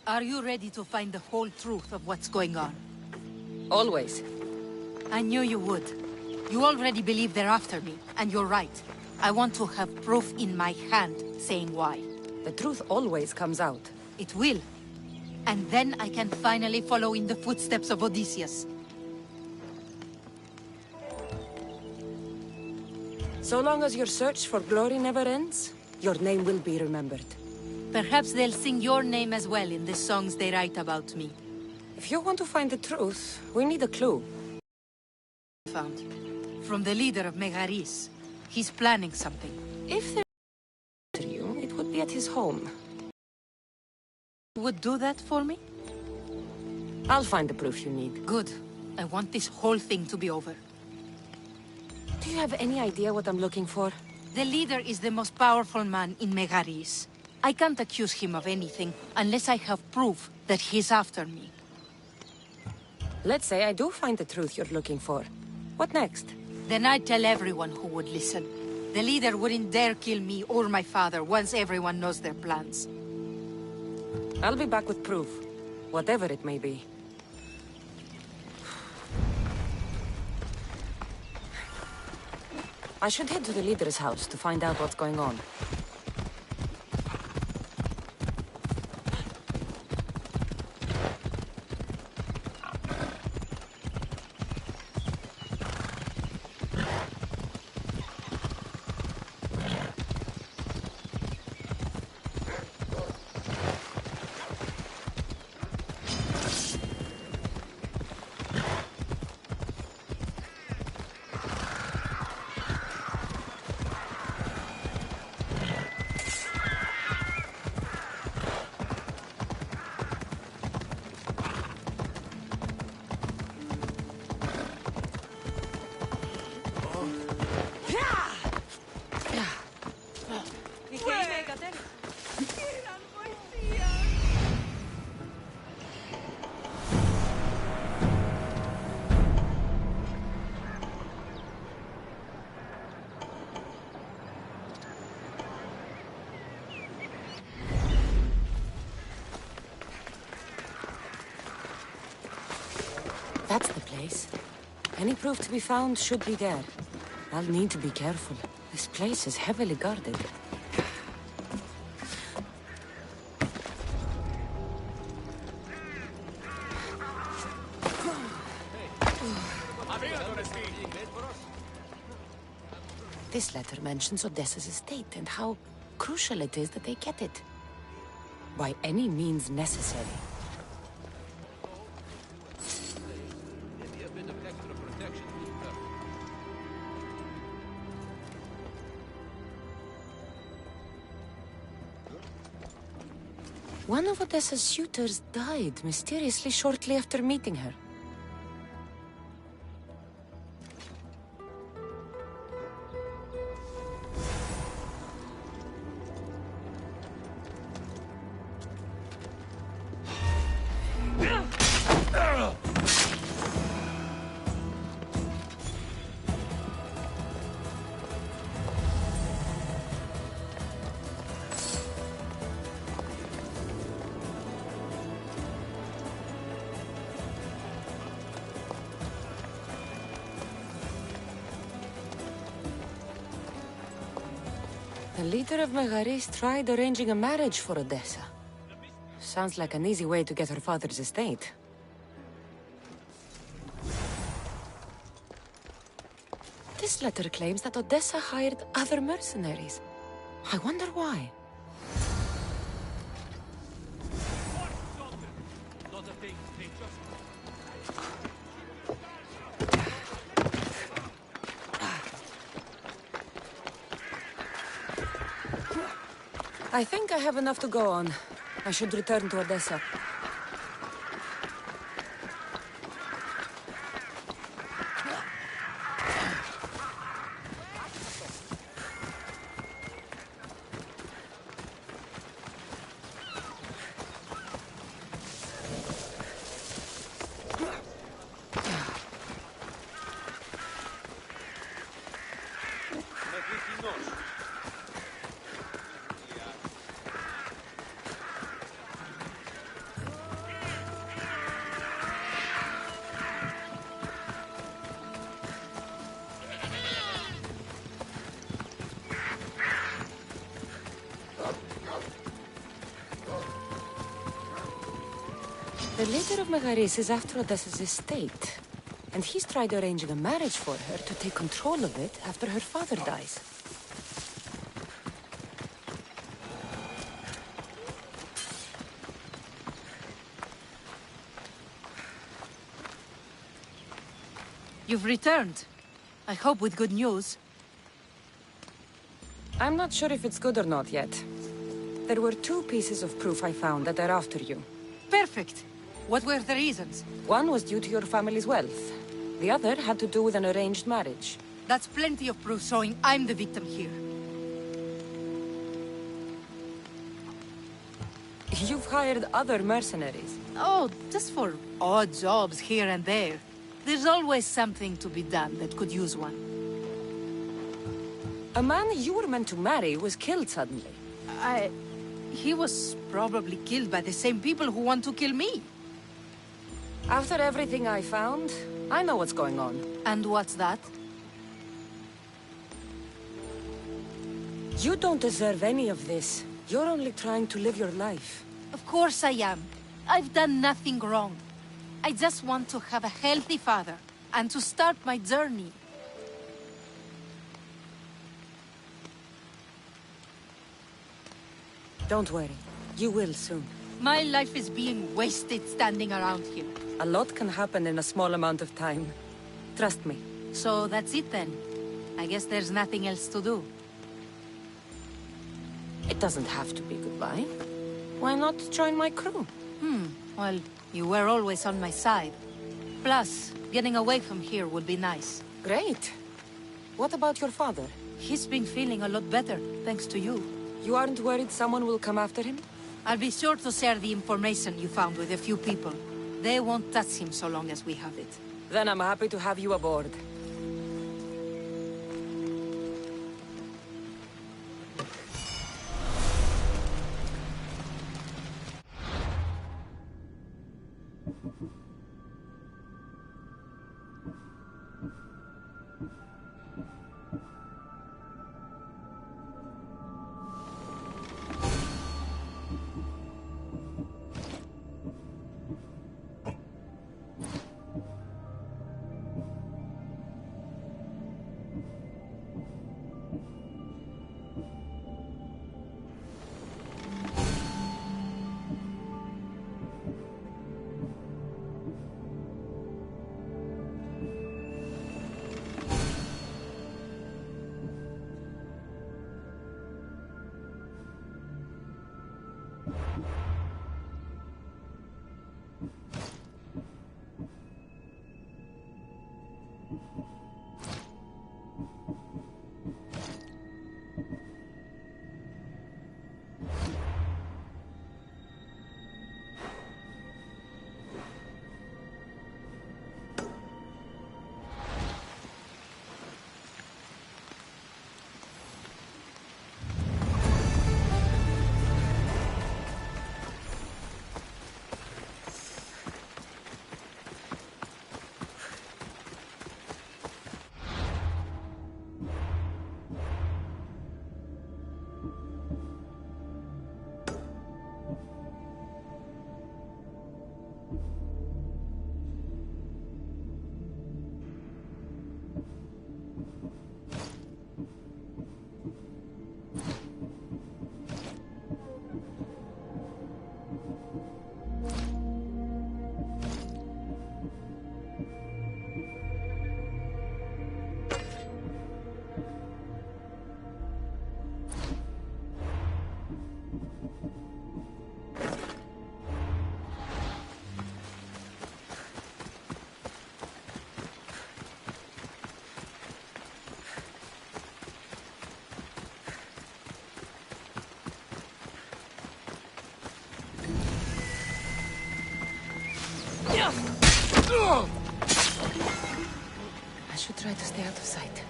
Are you ready to find the whole truth of what's going on? Always. I knew you would. You already believe they're after me, and you're right. I want to have proof in my hand saying why. The truth always comes out. It will. And then I can finally follow in the footsteps of Odysseus. So long as your search for glory never ends, your name will be remembered. Perhaps they'll sing your name as well in the songs they write about me. If you want to find the truth, we need a clue. Found. From the leader of Megaris. He's planning something. If they're after you, it would be at his home. Would do that for me? I'll find the proof you need. Good. I want this whole thing to be over. Do you have any idea what I'm looking for? The leader is the most powerful man in Megaris. I can't accuse him of anything unless I have proof that he's after me. Let's say I do find the truth you're looking for. What next? Then I'd tell everyone who would listen. The leader wouldn't dare kill me or my father once everyone knows their plans. I'll be back with proof, whatever it may be. I should head to the leader's house to find out what's going on. That's the place. Any proof to be found should be there. I'll need to be careful. This place is heavily guarded. This letter mentions Odessa's estate and how crucial it is that they get it. By any means necessary. One of Odessa's suitors died mysteriously shortly after meeting her. The leader of Megaris tried arranging a marriage for Odessa. Sounds like an easy way to get her father's estate. This letter claims that Odessa hired other mercenaries. I wonder why. I think I have enough to go on. I should return to Odessa. The leader of Megaris is after Odessa's estate, and he's tried arranging a marriage for her to take control of it after her father dies. You've returned. I hope with good news. I'm not sure if it's good or not yet. There were 2 pieces of proof I found that are after you. Perfect. What were the reasons? One was due to your family's wealth. The other had to do with an arranged marriage. That's plenty of proof showing I'm the victim here. You've hired other mercenaries. Oh, just for odd jobs here and there. There's always something to be done that could use one. A man you were meant to marry was killed suddenly. He was probably killed by the same people who want to kill me. After everything I found, I know what's going on. And what's that? You don't deserve any of this. You're only trying to live your life. Of course I am. I've done nothing wrong. I just want to have a healthy father, and to start my journey. Don't worry. You will soon. My life is being wasted standing around here. A lot can happen in a small amount of time. Trust me. So that's it then. I guess there's nothing else to do. It doesn't have to be goodbye. Why not join my crew? Well, you were always on my side. Plus, getting away from here would be nice. Great. What about your father? He's been feeling a lot better, thanks to you. You aren't worried someone will come after him? I'll be sure to share the information you found with a few people. They won't touch him so long as we have it. Then I'm happy to have you aboard. I should try to stay out of sight.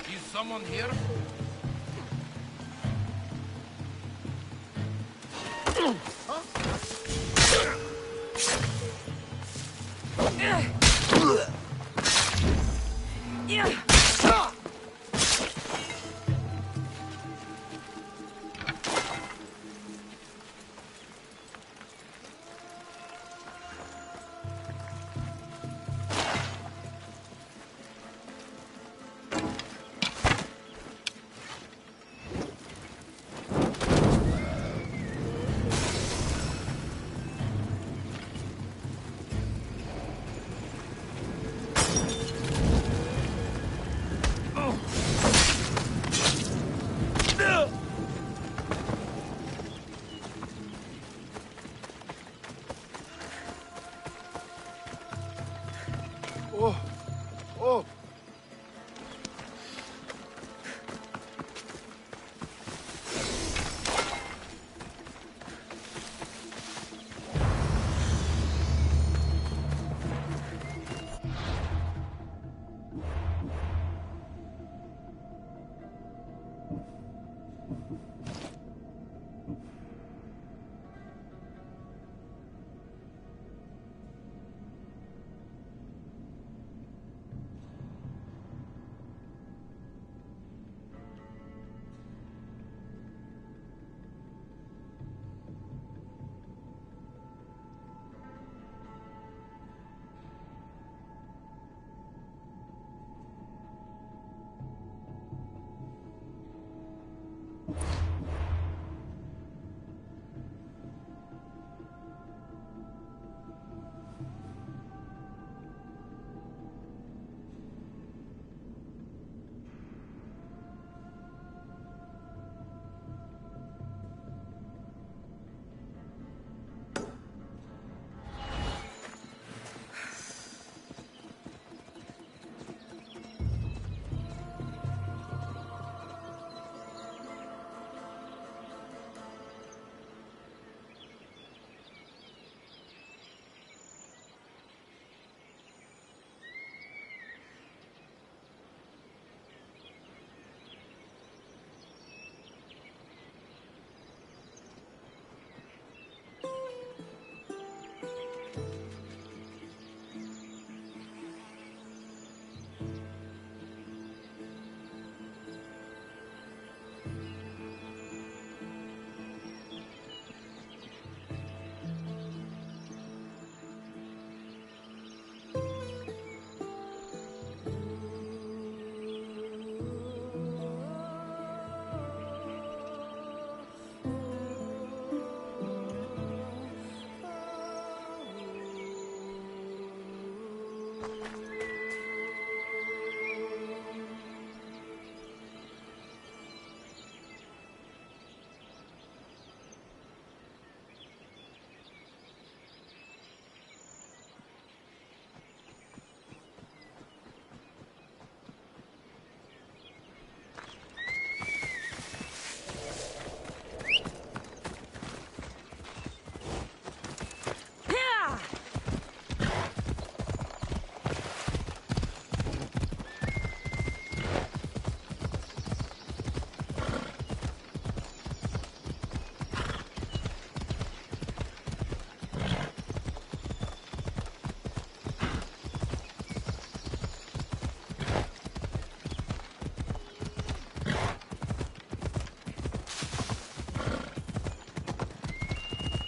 Is someone here?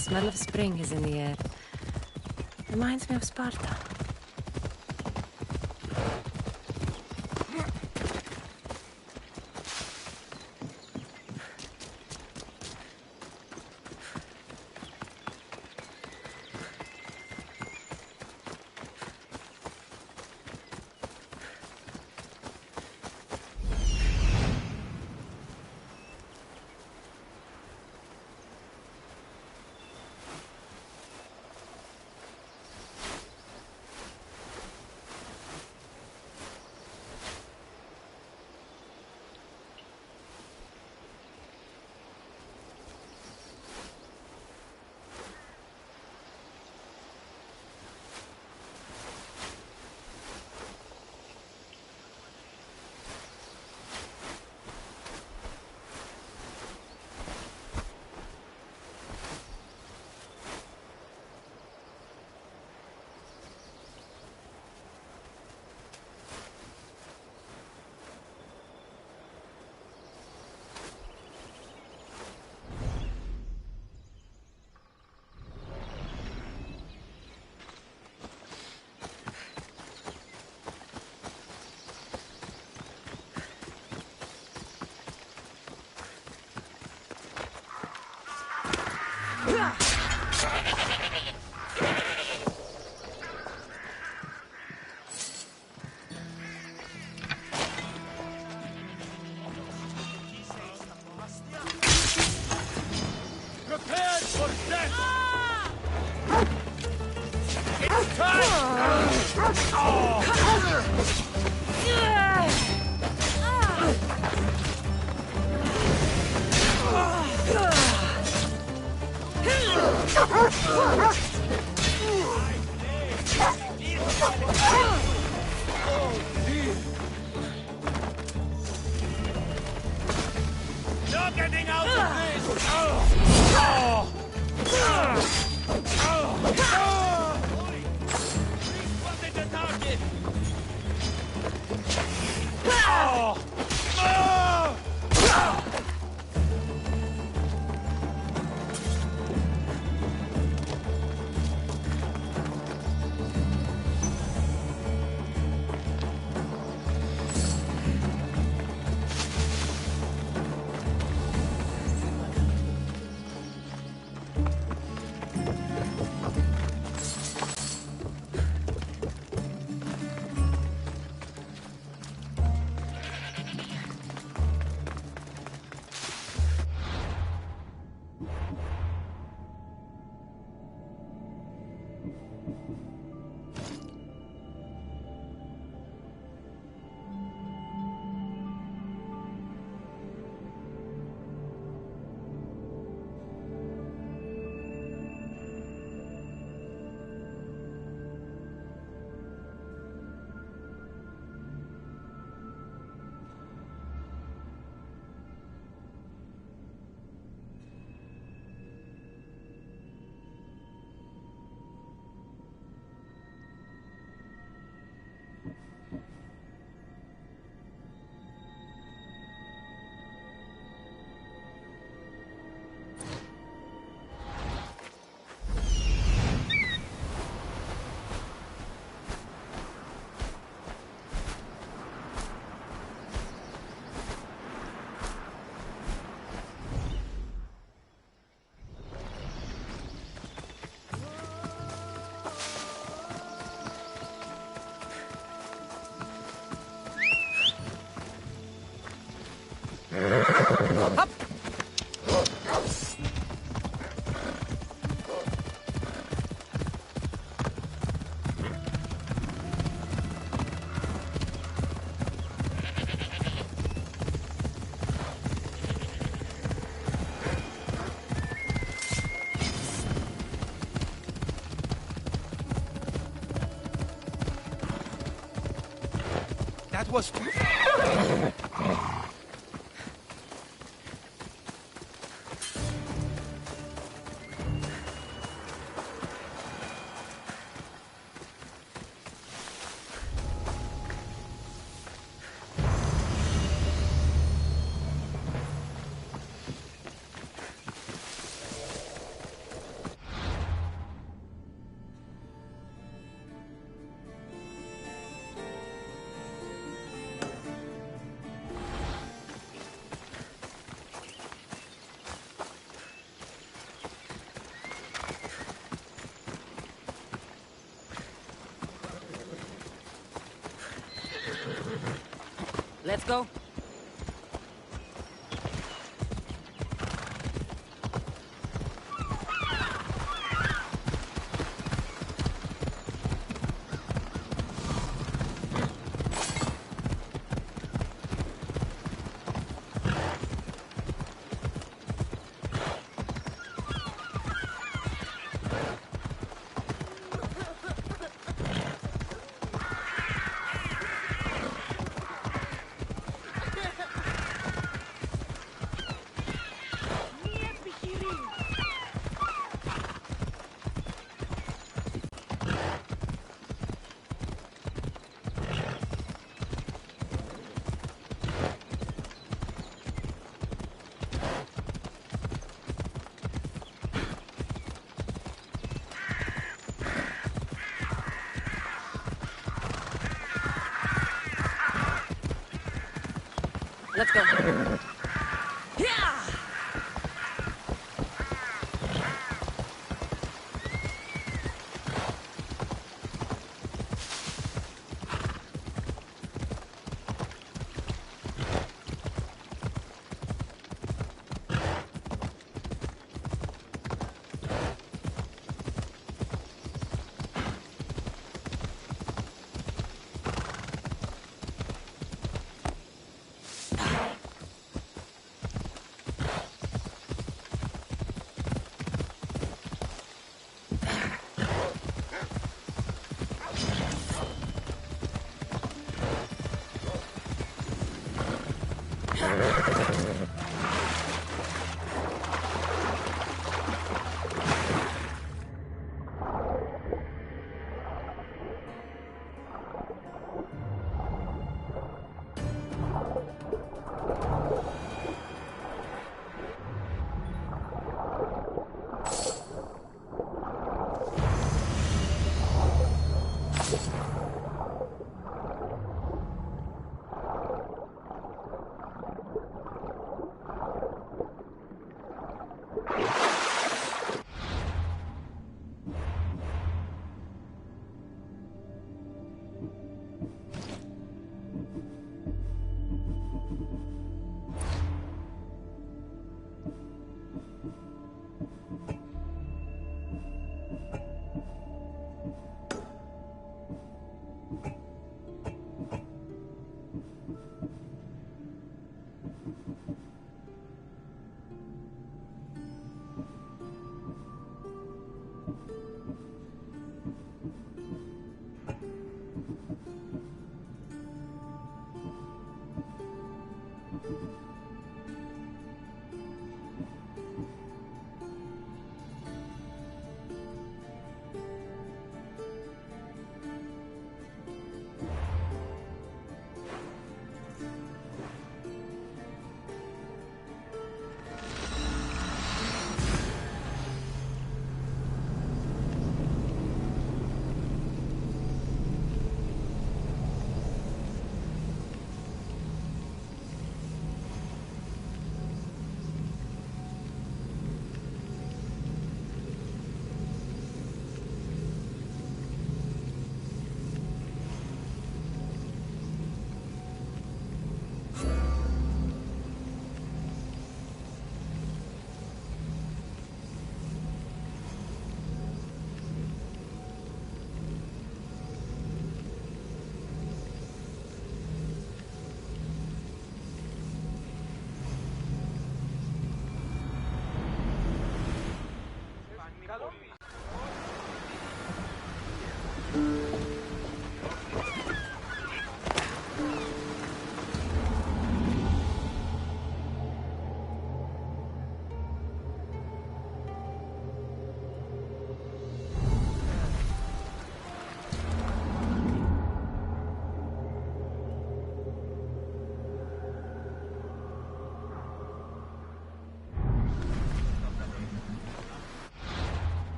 Smell of spring is in the air. Reminds me of Sparta. Prepared for death! It's time! You're getting out of this! Spotted the target! That was... Let's go. Let's go. Yeah!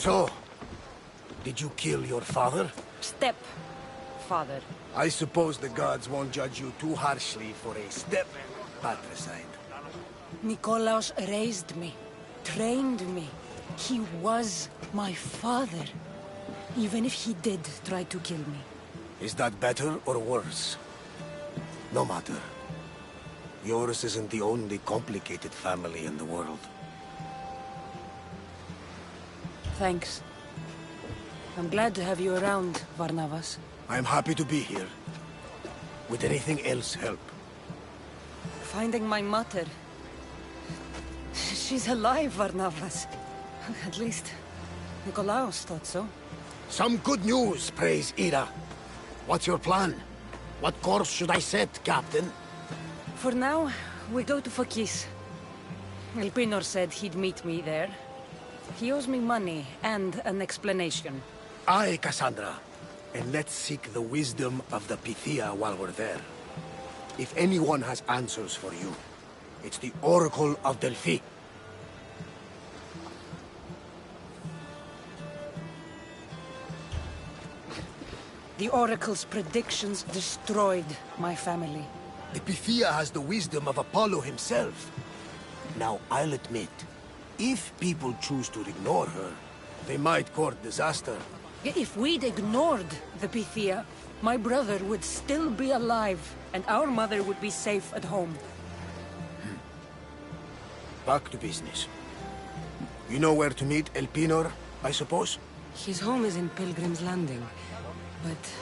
So, did you kill your father? Step-father. I suppose the gods won't judge you too harshly for a step-patricide. Nikolaos raised me, trained me. He was my father. Even if he did try to kill me. Is that better or worse? No matter. Yours isn't the only complicated family in the world. Thanks. I'm glad to have you around, Varnavas. I'm happy to be here. Would anything else help? Finding my mother. She's alive, Varnavas. At least, Nikolaos thought so. Some good news, praise Ira. What's your plan? What course should I set, Captain? For now, we go to Fakis. Elpinor said he'd meet me there. He owes me money and an explanation. Aye, Cassandra. And let's seek the wisdom of the Pythia while we're there. If anyone has answers for you, it's the Oracle of Delphi. The Oracle's predictions destroyed my family. The Pythia has the wisdom of Apollo himself. Now, I'll admit, if people choose to ignore her, they might court disaster. If we'd ignored the Pythia, my brother would still be alive, and our mother would be safe at home. Back to business. You know where to meet Elpinor, I suppose? His home is in Pilgrim's Landing, but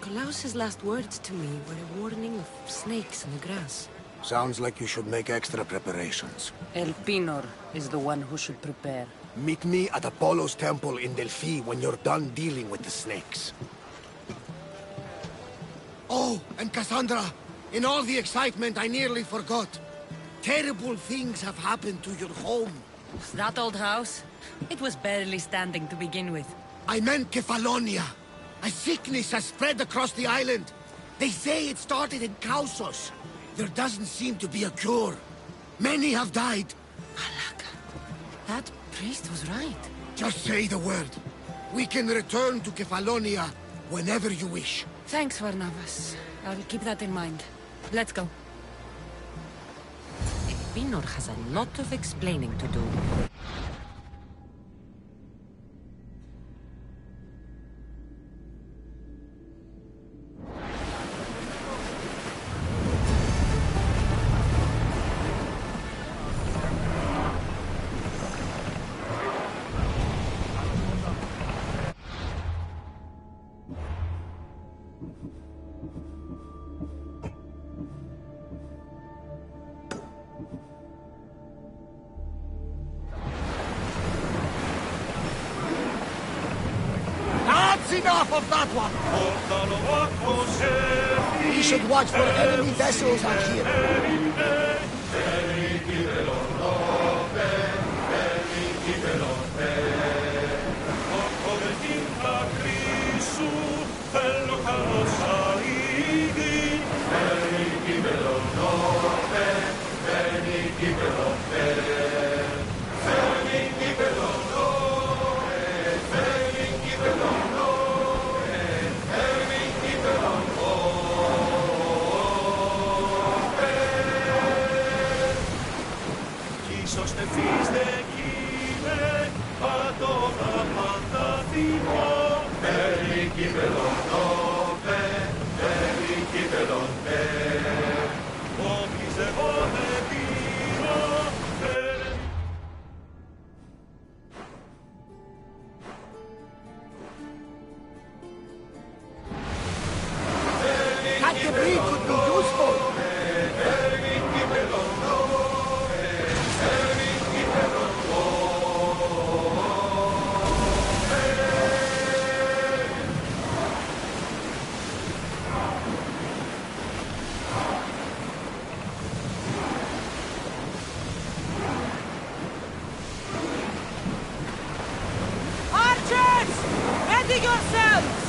Nikolaos's last words to me were a warning of snakes in the grass. Sounds like you should make extra preparations. Elpinor is the one who should prepare. Meet me at Apollo's temple in Delphi when you're done dealing with the snakes. Oh, and Cassandra, in all the excitement I nearly forgot. Terrible things have happened to your home. That old house? It was barely standing to begin with. I meant Kefalonia. A sickness has spread across the island. They say it started in Kausos. There doesn't seem to be a cure. Many have died. Alaka, that priest was right. Just say the word. We can return to Kefalonia whenever you wish. Thanks, Varnavas. I'll keep that in mind. Let's go. Elpinor has a lot of explaining to do. That's enough of that one! We should watch for enemy vessels out here. That debris could be useful. Archers! Ready yourselves!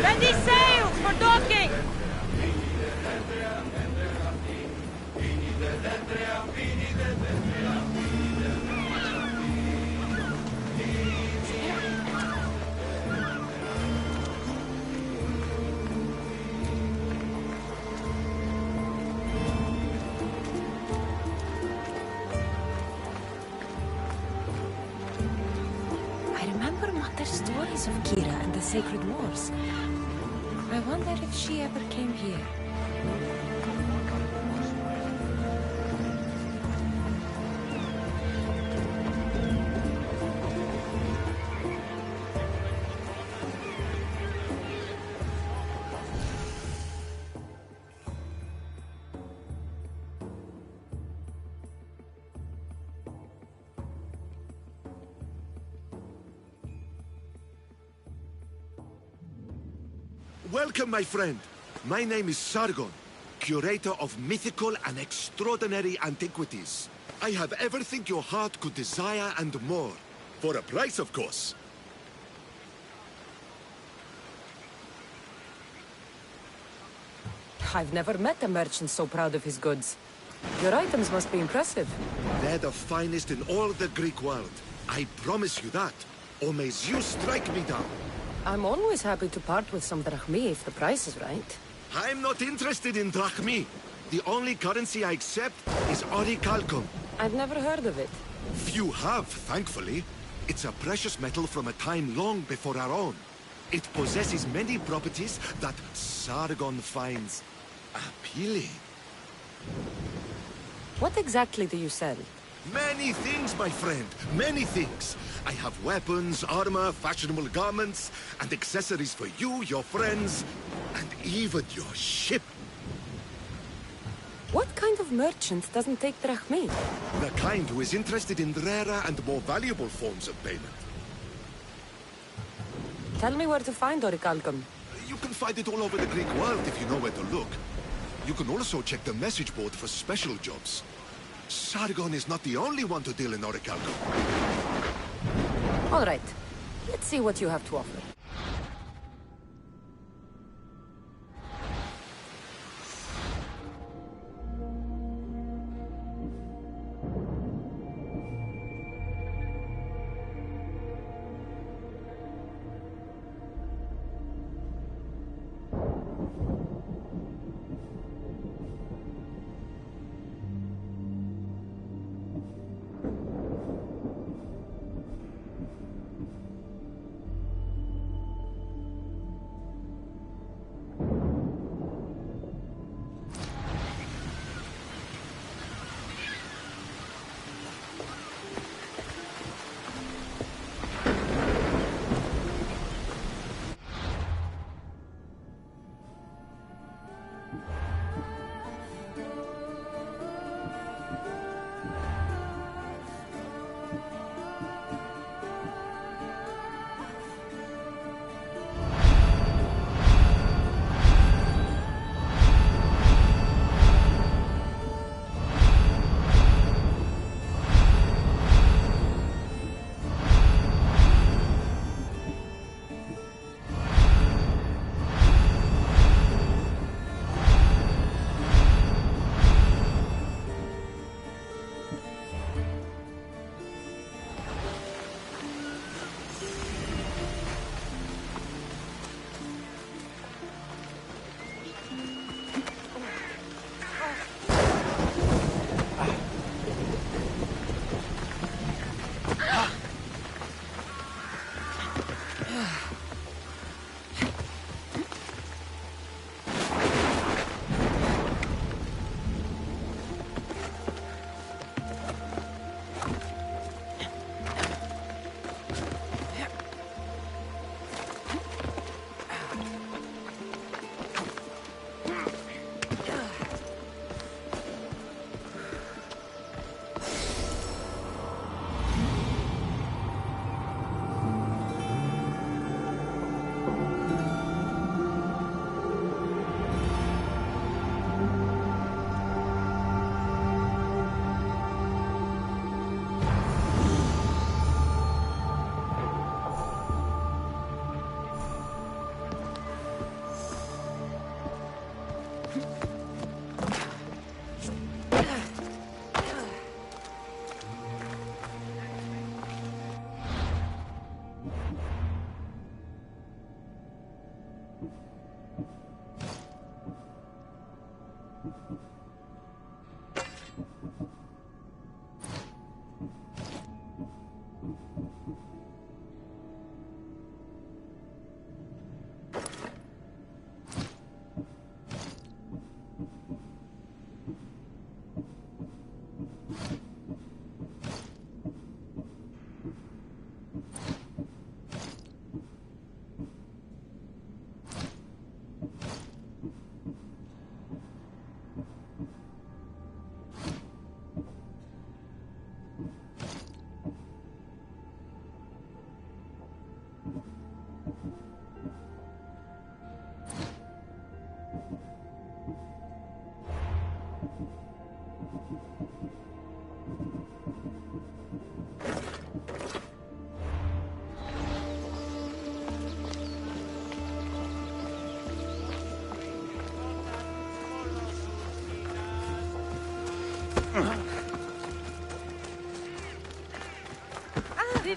Ready sails for docking! I remember Mother's stories of Kira and the Sacred Wars. I wonder if she ever came here. Welcome, my friend. My name is Sargon, curator of mythical and extraordinary antiquities. I have everything your heart could desire and more. For a price, of course. I've never met a merchant so proud of his goods. Your items must be impressive. They're the finest in all the Greek world. I promise you that. Or may Zeus strike me down. I'm always happy to part with some drachmi if the price is right. I'm not interested in drachmi. The only currency I accept is orichalcum. I've never heard of it. Few have, thankfully. It's a precious metal from a time long before our own. It possesses many properties that Sargon finds appealing. What exactly do you sell? Many things, my friend. Many things. I have weapons, armor, fashionable garments, and accessories for you, your friends, and even your ship. What kind of merchant doesn't take drachmi? The kind who is interested in rarer and more valuable forms of payment. Tell me where to find orichalcum. You can find it all over the Greek world if you know where to look. You can also check the message board for special jobs. Sargon is not the only one to deal in orichalcum. All right. Let's see what you have to offer.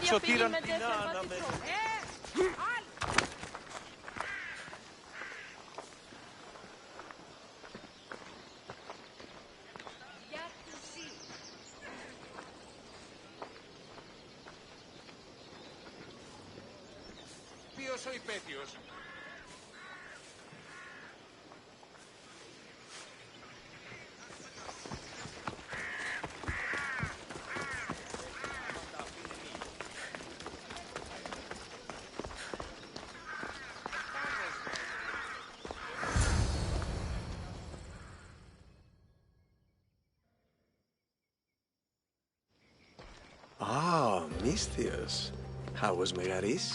Så tirantina med... Ποιος ο υπέτειος? Ah, Misthios. How was Megaris?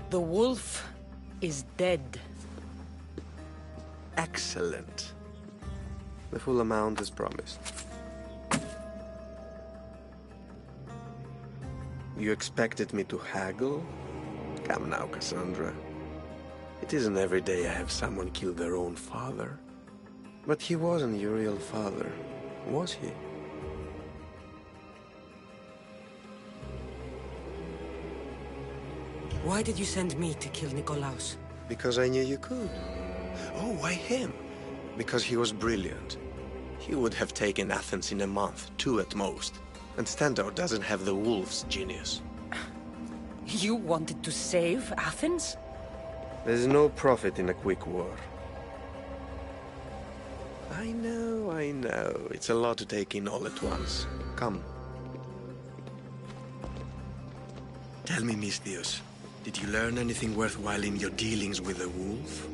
The wolf is dead. Excellent. The full amount is promised. You expected me to haggle? Come now, Cassandra. It isn't every day I have someone kill their own father. But he wasn't your real father, was he? Why did you send me to kill Nikolaos? Because I knew you could. Oh, why him? Because he was brilliant. He would have taken Athens in a month, 2 at most. And Stentor doesn't have the wolf's genius. You wanted to save Athens? There's no profit in a quick war. I know. It's a lot to take in all at once. Come. Tell me, Misthios, did you learn anything worthwhile in your dealings with the wolf?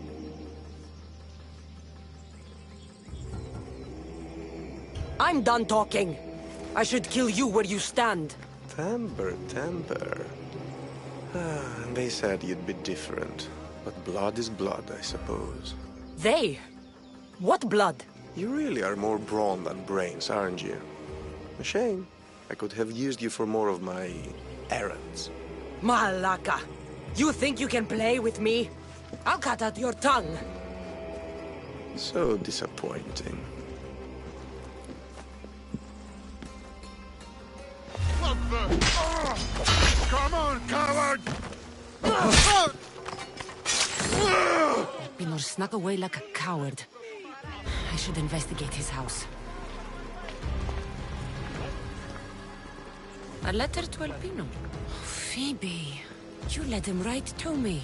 I'm done talking. I should kill you where you stand. Temper. And they said you'd be different. But blood is blood, I suppose. They? What blood? You really are more brawn than brains, aren't you? A shame. I could have used you for more of my errands. Malaka! You think you can play with me? I'll cut out your tongue. So disappointing. What the? Come on, coward! Pinor snuck away like a coward. I should investigate his house. A letter to Elpino. Phoebe, you let him write to me.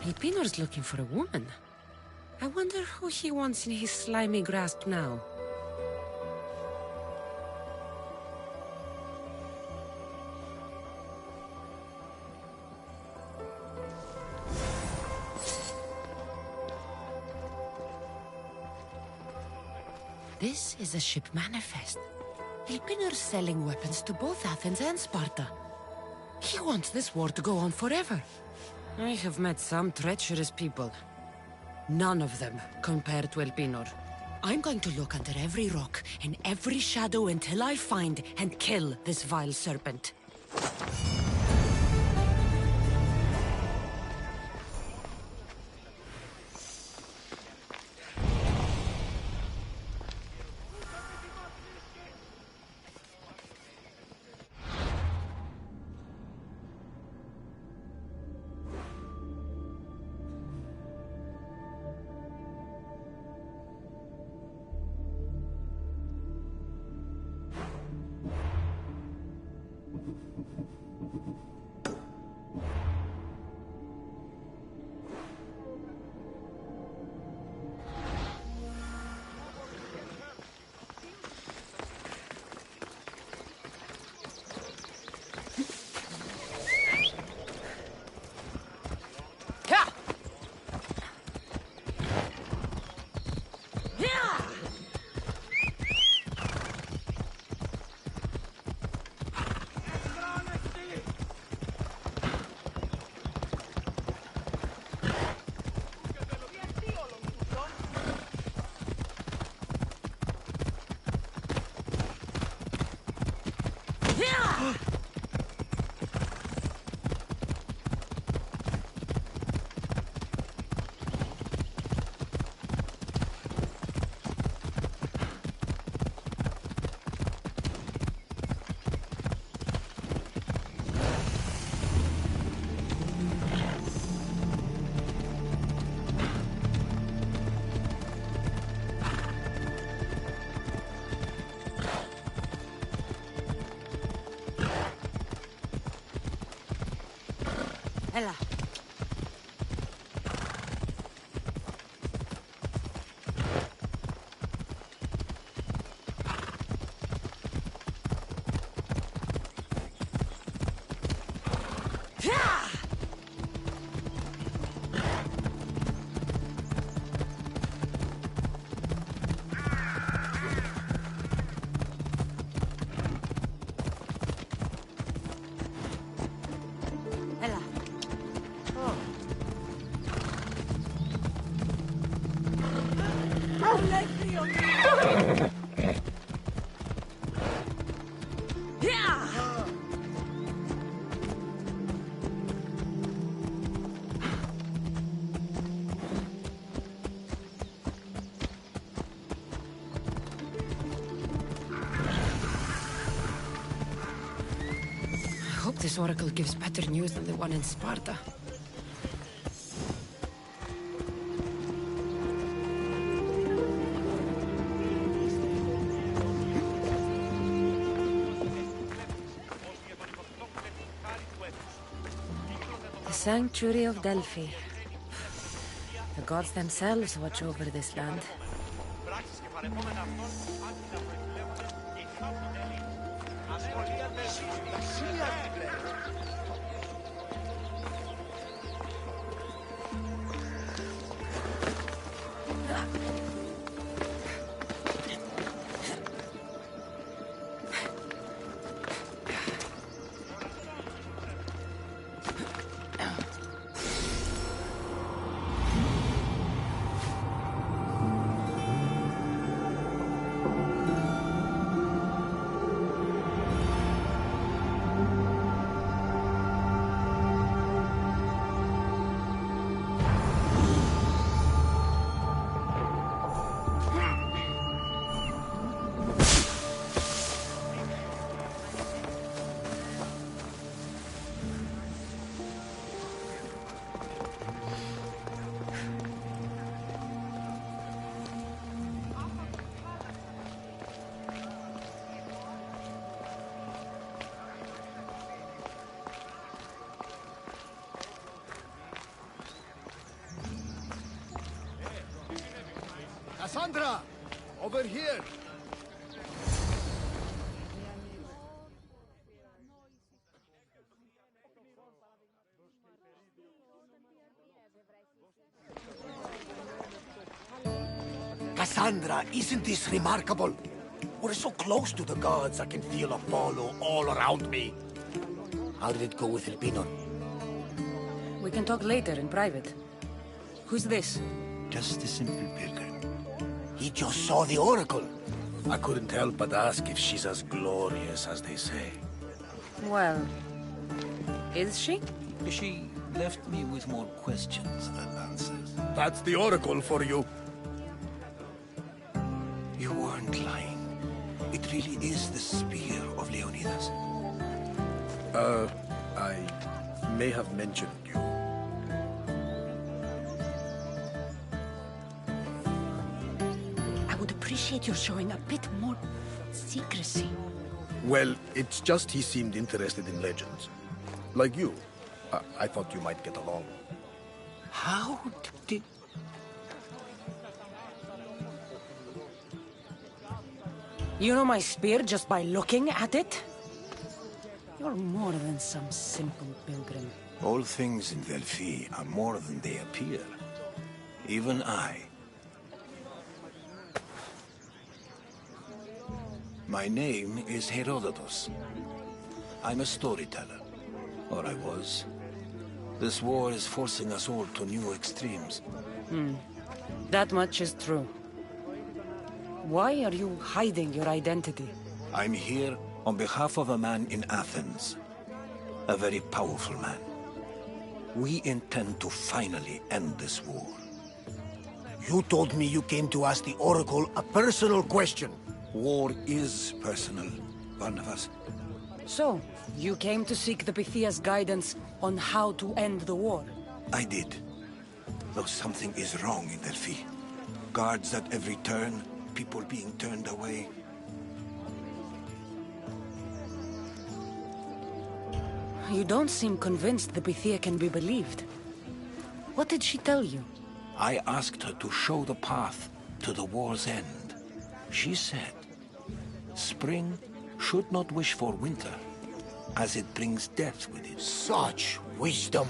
Elpinor's looking for a woman. I wonder who he wants in his slimy grasp now. This is a ship manifest. Elpinor's selling weapons to both Athens and Sparta. He wants this war to go on forever. I have met some treacherous people. None of them compared to Elpinor. I'm going to look under every rock and every shadow until I find and kill this vile serpent. Ella. Ella. I hope this oracle gives better news than the one in Sparta. The Sanctuary of Delphi. The gods themselves watch over this land. Cassandra! Over here! Cassandra, isn't this remarkable? We're so close to the gods, I can feel Apollo all around me. How did it go with Elpinor? We can talk later in private. Who's this? Just a simple pilgrim. He just saw the oracle. I couldn't help but ask if she's as glorious as they say. Well, is she? She left me with more questions than answers. That's the oracle for you. You weren't lying. It really is the spear of Leonidas. I may have mentioned you. I would appreciate your showing a bit more secrecy. Well, it's just he seemed interested in legends. Like you. I thought you might get along. How did... You know my spear just by looking at it? You're more than some simple pilgrim. All things in Delphi are more than they appear. Even I. My name is Herodotus. I'm a storyteller. Or I was. This war is forcing us all to new extremes. That much is true. Why are you hiding your identity? I'm here on behalf of a man in Athens. A very powerful man. We intend to finally end this war. You told me you came to ask the oracle a personal question. War is personal, Barnabas. So, you came to seek the Pythia's guidance on how to end the war? I did. Though something is wrong in Delphi. Guards at every turn, people being turned away. You don't seem convinced the Pythia can be believed. What did she tell you? I asked her to show the path to the war's end. She said, spring should not wish for winter, as it brings death with it. Such wisdom.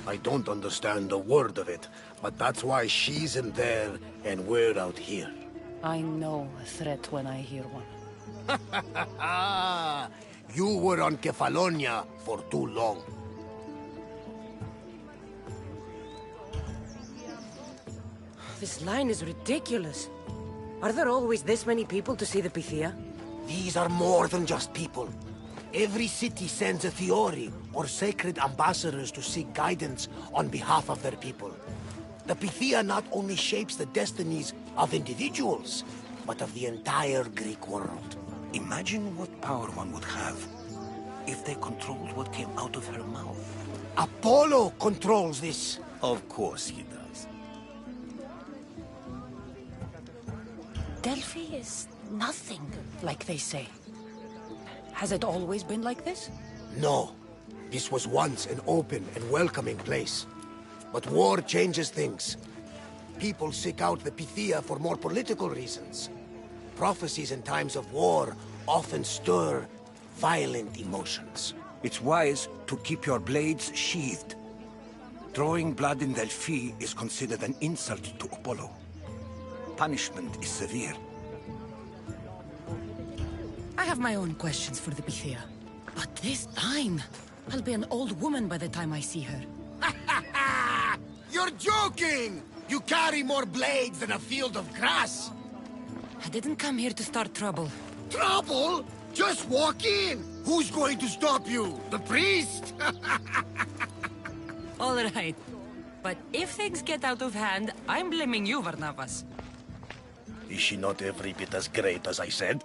I don't understand a word of it, but that's why she's in there and we're out here. I know a threat when I hear one. You were on Kefalonia for too long. This line is ridiculous. Are there always this many people to see the Pythia? These are more than just people. Every city sends a Theori, or sacred ambassadors to seek guidance on behalf of their people. The Pythia not only shapes the destinies of individuals, but of the entire Greek world. Imagine what power one would have if they controlled what came out of her mouth. Apollo controls this. Of course he does. Delphi is nothing, like they say. Has it always been like this? No. This was once an open and welcoming place. But war changes things. People seek out the Pythia for more political reasons. Prophecies in times of war often stir violent emotions. It's wise to keep your blades sheathed. Drawing blood in Delphi is considered an insult to Apollo. Punishment is severe. I have my own questions for the Pythia. But this line... I'll be an old woman by the time I see her. You're joking! You carry more blades than a field of grass! I didn't come here to start trouble. Trouble? Just walk in! Who's going to stop you? The priest? All right. But if things get out of hand, I'm blaming you, Varnavas. Is she not every bit as great as I said?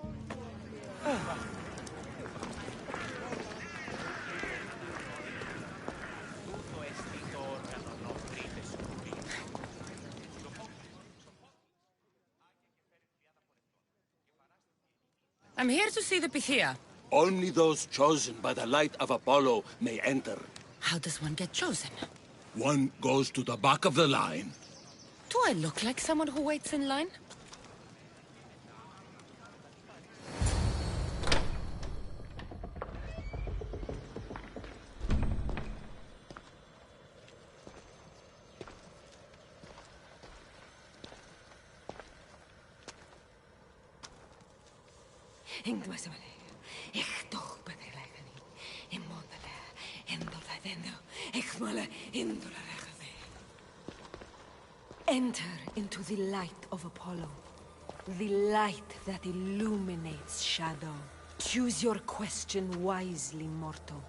I'm here to see the Pythia. Only those chosen by the light of Apollo may enter. How does one get chosen? One goes to the back of the line. Do I look like someone who waits in line? Enter into the light of Apollo. The light that illuminates shadow. Choose your question wisely, mortal.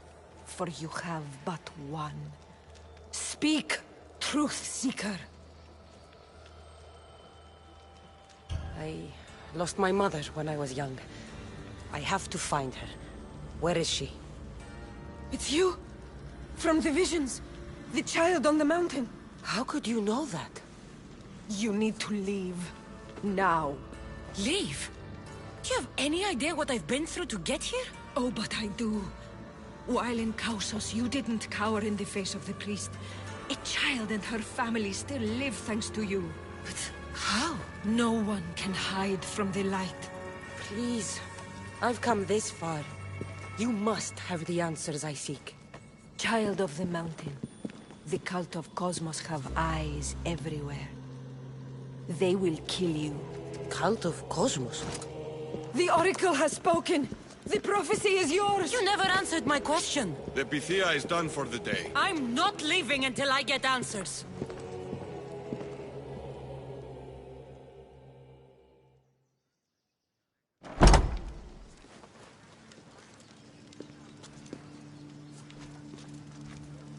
For you have but one. Speak, truth seeker. I lost my mother when I was young. I have to find her. Where is she? It's you! From the visions! The child on the mountain! How could you know that? You need to leave. Now. Leave? Do you have any idea what I've been through to get here? Oh, but I do. While in Kausos, you didn't cower in the face of the priest. A child and her family still live thanks to you. But how? No one can hide from the light. Please. I've come this far. You must have the answers I seek. Child of the mountain. The cult of Cosmos have eyes everywhere. They will kill you. Cult of Cosmos? The Oracle has spoken! The prophecy is yours! You never answered my question! The Pythia is done for the day. I'm not leaving until I get answers!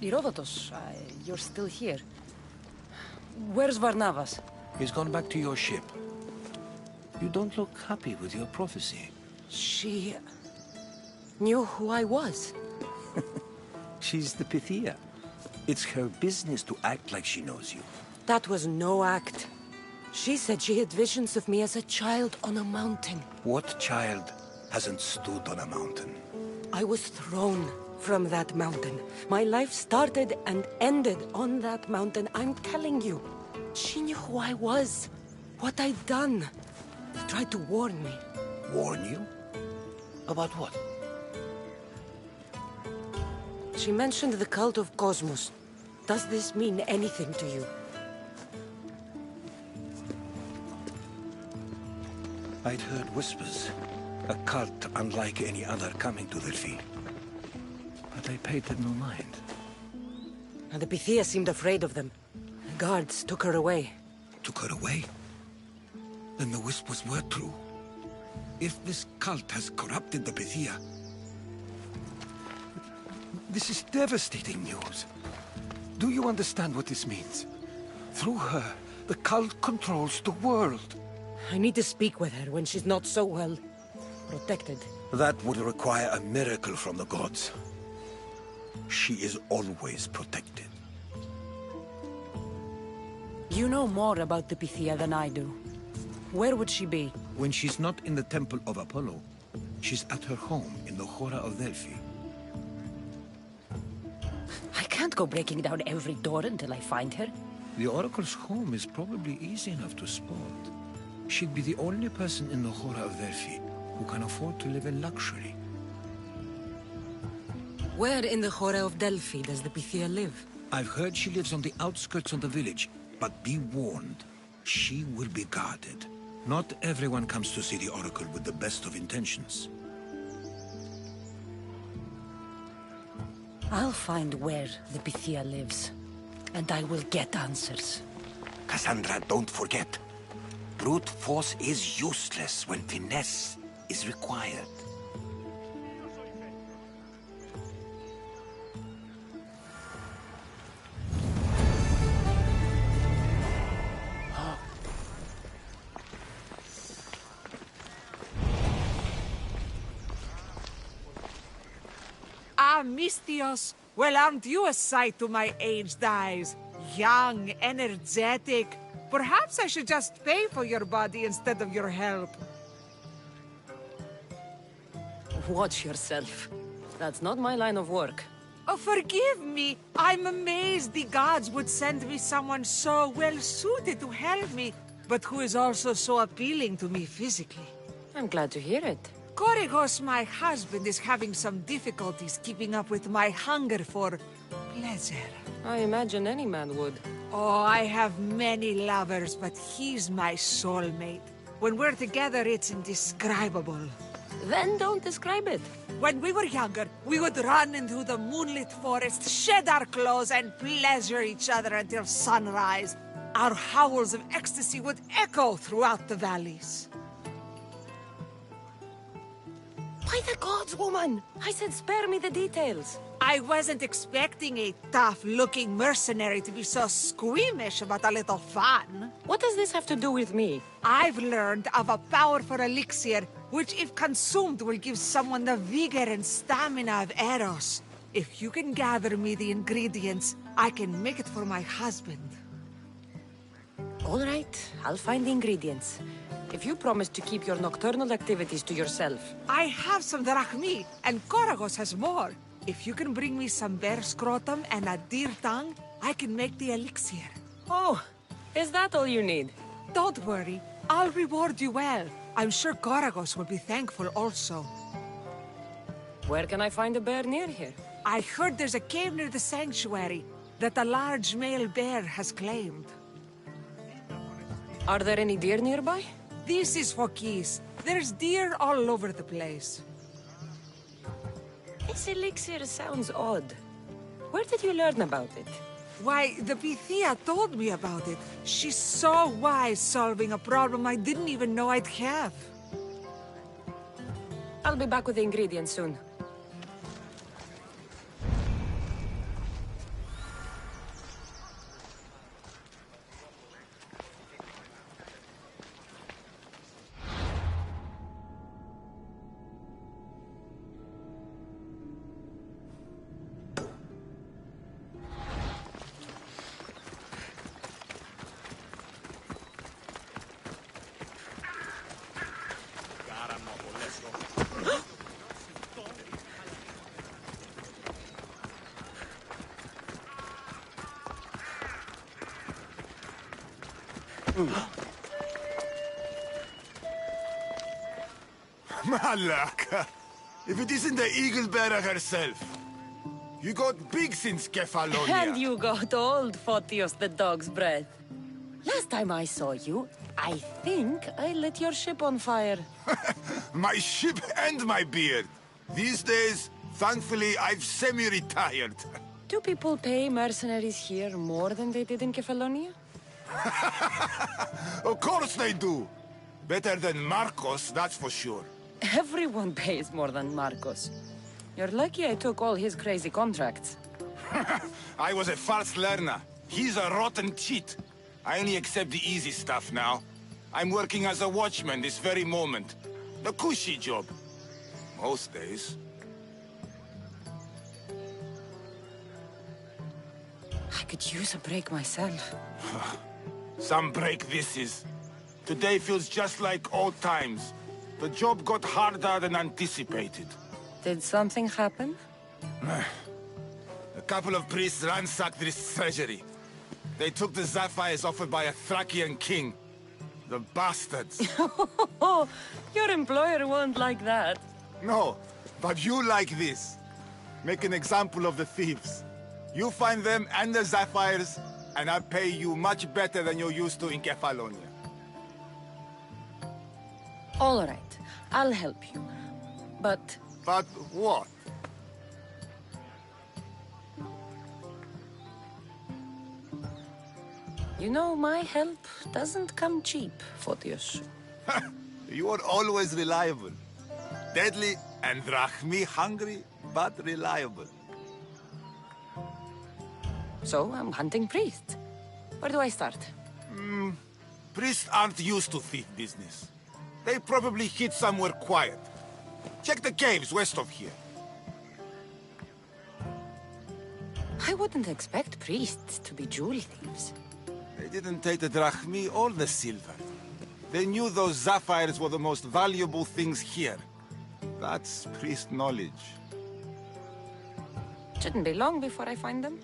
Herodotus, you're still here. Where's Varnavas? He's gone back to your ship. You don't look happy with your prophecy. She... knew who I was. She's the Pythia. It's her business to act like she knows you. That was no act. She said she had visions of me as a child on a mountain. What child hasn't stood on a mountain? I was thrown from that mountain. My life started and ended on that mountain, I'm telling you. She knew who I was, what I'd done. She tried to warn me. Warn you? About what? She mentioned the cult of Cosmos. Does this mean anything to you? I'd heard whispers. A cult unlike any other coming to Delphi. But I paid it no mind. And the Pythia seemed afraid of them. The guards took her away. Took her away? Then the whispers were true. If this cult has corrupted the Pythia... This is devastating news. Do you understand what this means? Through her, the cult controls the world. I need to speak with her when she's not so well protected. That would require a miracle from the gods. She is always protected. You know more about the Pythia than I do. Where would she be? When she's not in the Temple of Apollo, she's at her home in the Hora of Delphi. I can't go breaking down every door until I find her. The Oracle's home is probably easy enough to spot. She'd be the only person in the Hora of Delphi who can afford to live in luxury. Where in the Hora of Delphi does the Pythia live? I've heard she lives on the outskirts of the village, but be warned, she will be guarded. Not everyone comes to see the Oracle with the best of intentions. I'll find where the Pythia lives, and I will get answers. Cassandra, don't forget. Brute force is useless when finesse is required. Ah, Mistios! Well, aren't you a sight to my aged eyes? Young, energetic. Perhaps I should just pay for your body instead of your help. Watch yourself. That's not my line of work. Oh, forgive me. I'm amazed the gods would send me someone so well-suited to help me, but who is also so appealing to me physically. I'm glad to hear it. Korygos, my husband, is having some difficulties keeping up with my hunger for pleasure. I imagine any man would. Oh, I have many lovers, but he's my soulmate. When we're together, it's indescribable. Then don't describe it. When we were younger, we would run into the moonlit forest, shed our clothes, and pleasure each other until sunrise. Our howls of ecstasy would echo throughout the valleys. By the gods, woman! I said spare me the details. I wasn't expecting a tough-looking mercenary to be so squeamish about a little fun. What does this have to do with me? I've learned of a powerful elixir, which if consumed will give someone the vigor and stamina of Eros. If you can gather me the ingredients, I can make it for my husband. All right, I'll find the ingredients. If you promise to keep your nocturnal activities to yourself. I have some drachmi, and Korygos has more. If you can bring me some bear scrotum and a deer tongue, I can make the elixir. Oh, is that all you need? Don't worry, I'll reward you well. I'm sure Korygos will be thankful also. Where can I find a bear near here? I heard there's a cave near the sanctuary that a large male bear has claimed. Are there any deer nearby? This is Phokis. There's deer all over the place. This elixir sounds odd. Where did you learn about it? Why, the Pythia told me about it. She's so wise solving a problem I didn't even know I'd have. I'll be back with the ingredients soon. Malaka! If it isn't the Eagle Bearer herself. You got big since Kefalonia. And you got old, Photios the dog's breath. Last time I saw you, I think I lit your ship on fire. My ship and my beard. These days, thankfully, I've semi-retired. Do people pay mercenaries here more than they did in Kefalonia? Of course they do. Better than Marcos, that's for sure. Everyone pays more than Marcos. You're lucky I took all his crazy contracts. I was a fast learner. He's a rotten cheat. I only accept the easy stuff now. I'm working as a watchman this very moment. The cushy job. Most days. I could use a break myself. Some break this is. Today feels just like old times. The job got harder than anticipated. Did something happen? A couple of priests ransacked this treasury. They took the sapphires offered by a Thracian king. The bastards. Your employer won't like that. No, but you like this. Make an example of the thieves. You find them and the sapphires, and I'll pay you much better than you're used to in Kefalonia. All right, I'll help you. But... But what? You know, my help doesn't come cheap, Photios. You are always reliable. Deadly and drachmi hungry, but reliable. So, I'm hunting priests. Where do I start? Priests aren't used to thief business. They probably hid somewhere quiet. Check the caves west of here. I wouldn't expect priests to be jewel thieves. They didn't take the drachmi or the silver. They knew those sapphires were the most valuable things here. That's priest knowledge. Shouldn't be long before I find them.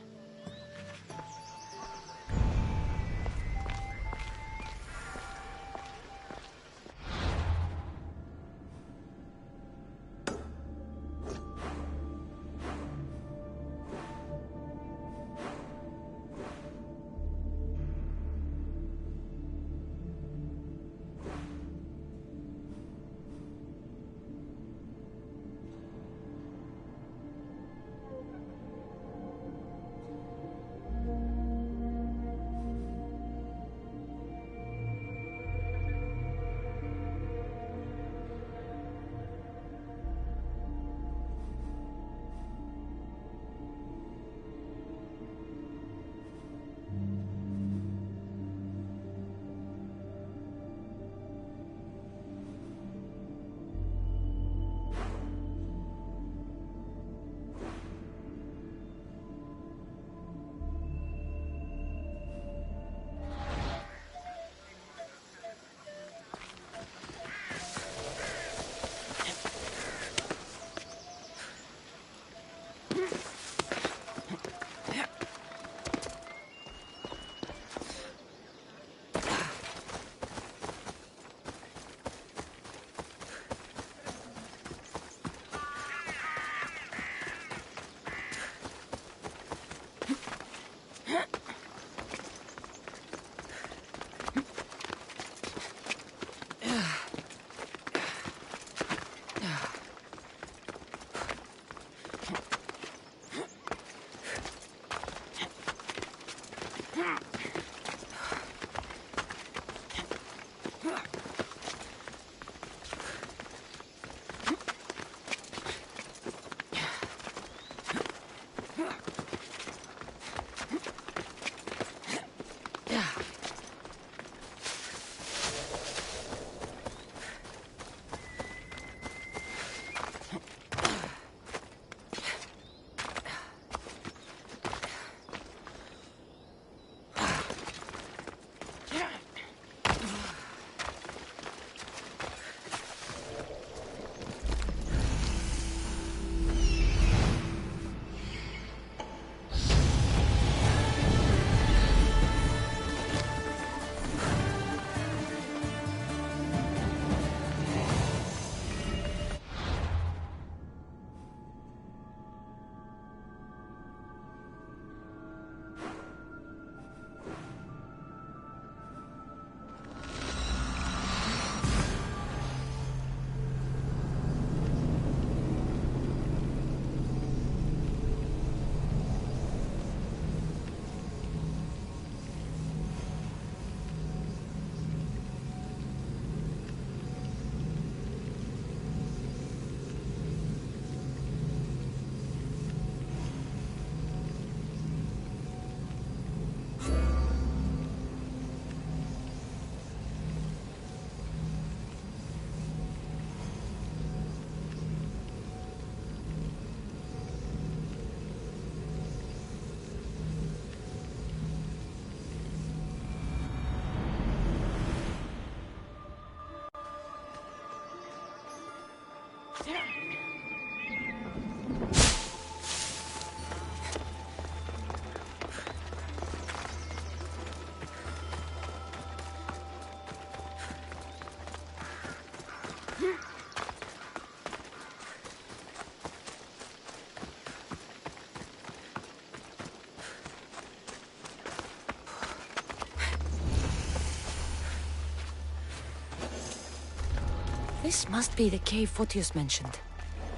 This must be the cave Photius mentioned.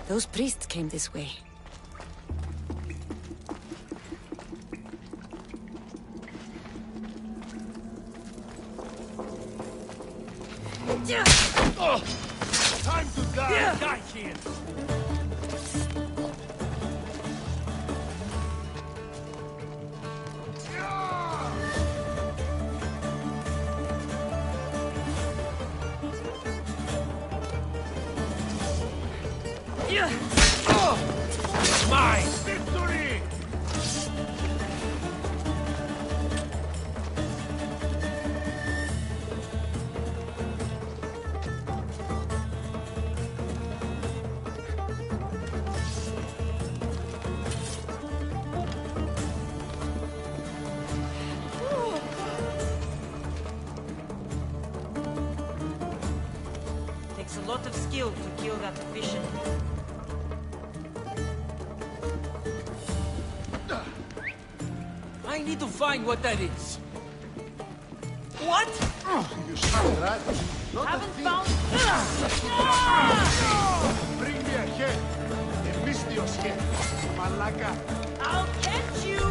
Those priests came this way. Time to die! Die here! Mine! Victory! Takes a lot of skill to kill that efficiently. I need to find what that is. What? You shot that? Not Haven't found... Bring me a head. A Mystios head. Malaka. I'll catch you!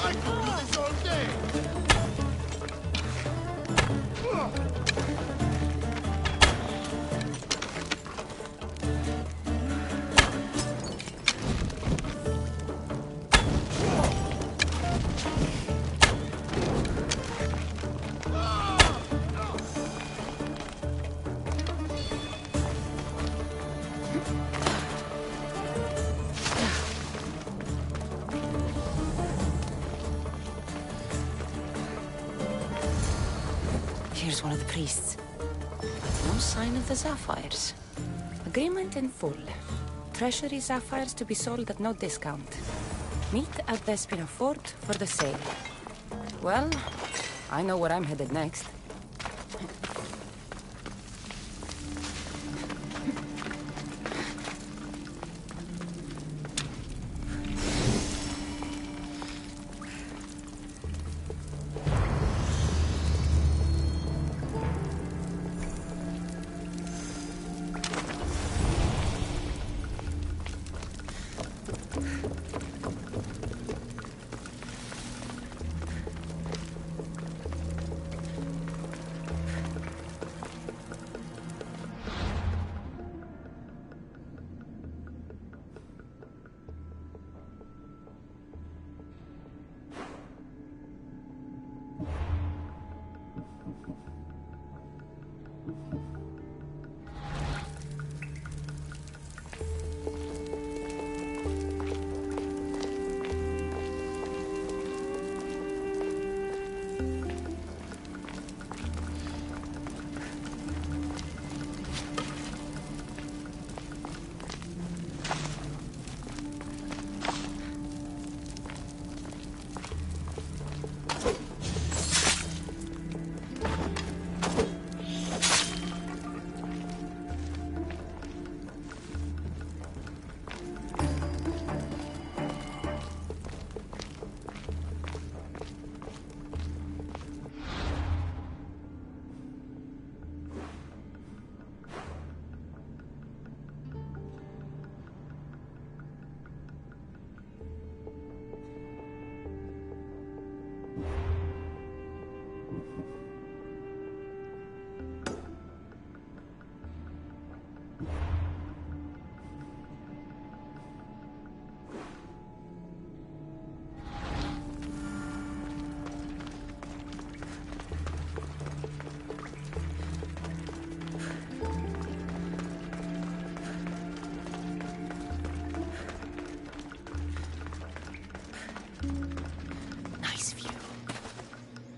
I could do this all day. Here's one of the priests. But no sign of the sapphires. Agreement in full. Treasury sapphires to be sold at no discount. Meet at Vespina Fort for the sale. Well, I know where I'm headed next.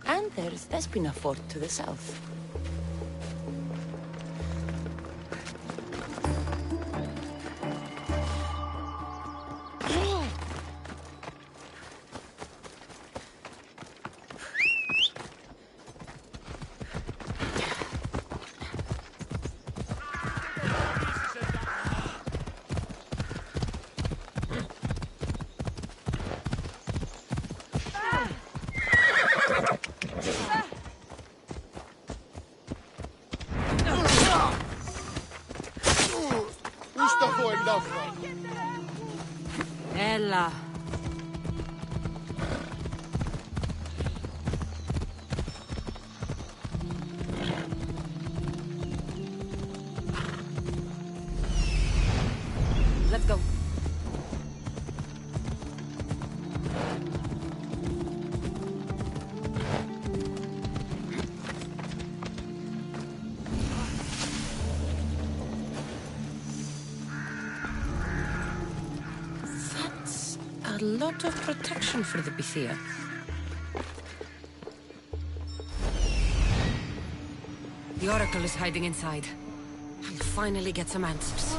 And there's Despina Fort to the south. Ella. Let's go. That's a lot of protection for the Bithia. The Oracle is hiding inside. I'll finally get some answers.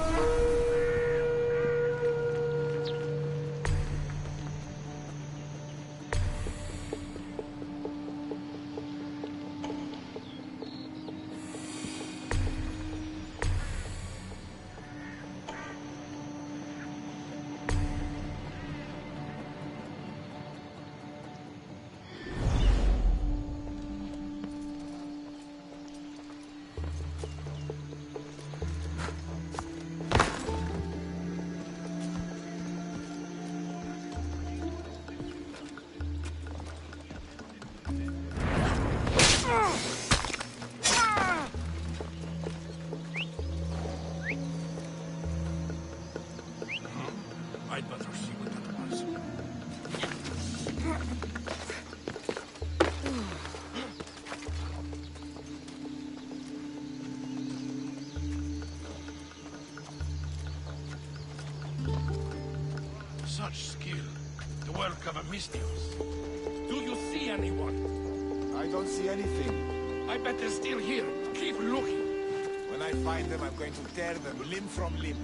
I'd better see what that was. Such skill. The work of a Mystios. Do you see anyone? I don't see anything. I bet they're still here. Keep looking. When I find them, I'm going to tear them limb from limb.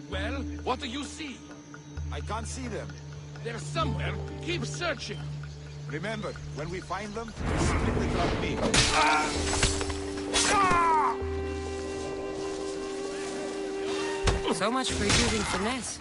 Well, what do you see? I can't see them. They're somewhere. Keep searching. Remember, when we find them, split the club big. So much for using finesse.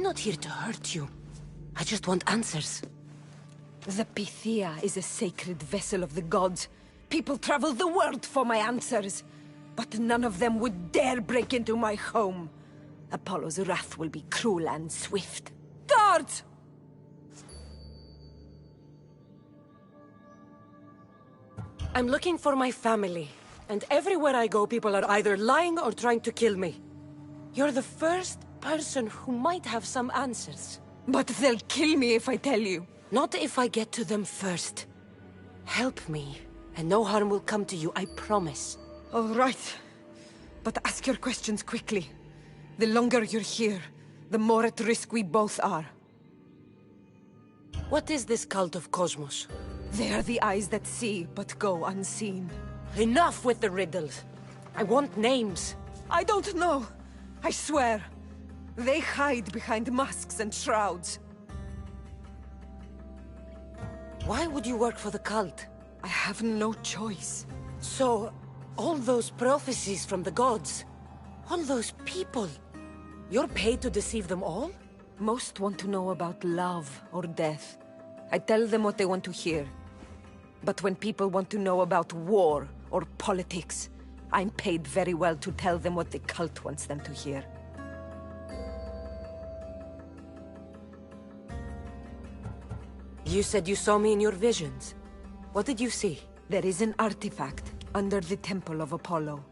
not here to hurt you. I just want answers. The Pythia is a sacred vessel of the gods. People travel the world for my answers. But none of them would dare break into my home. Apollo's wrath will be cruel and swift. Guards! I'm looking for my family. And everywhere I go, people are either lying or trying to kill me. You're the first person who might have some answers. But they'll kill me if I tell you. Not if I get to them first. Help me, and no harm will come to you, I promise. All right. But ask your questions quickly. The longer you're here, the more at risk we both are. What is this cult of Cosmos? They are the eyes that see, but go unseen. Enough with the riddles. I want names. I don't know. I swear. They hide behind masks and shrouds. Why would you work for the cult? I have no choice. So, all those prophecies from the gods, all those people, you're paid to deceive them all? Most want to know about love or death. I tell them what they want to hear. But when people want to know about war or politics, I'm paid very well to tell them what the cult wants them to hear. You said you saw me in your visions. What did you see? There is an artifact under the Temple of Apollo.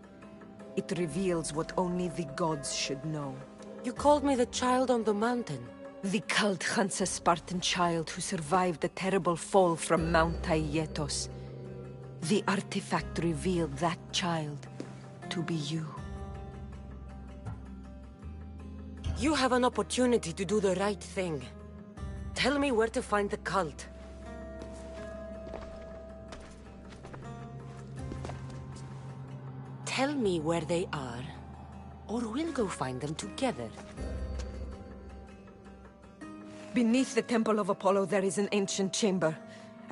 It reveals what only the gods should know. You called me the child on the mountain. The cult hunts a Spartan child who survived a terrible fall from Mount Aietos. The artifact revealed that child to be you. You have an opportunity to do the right thing. Tell me where to find the cult. Tell me where they are, or we'll go find them together. Beneath the Temple of Apollo there is an ancient chamber.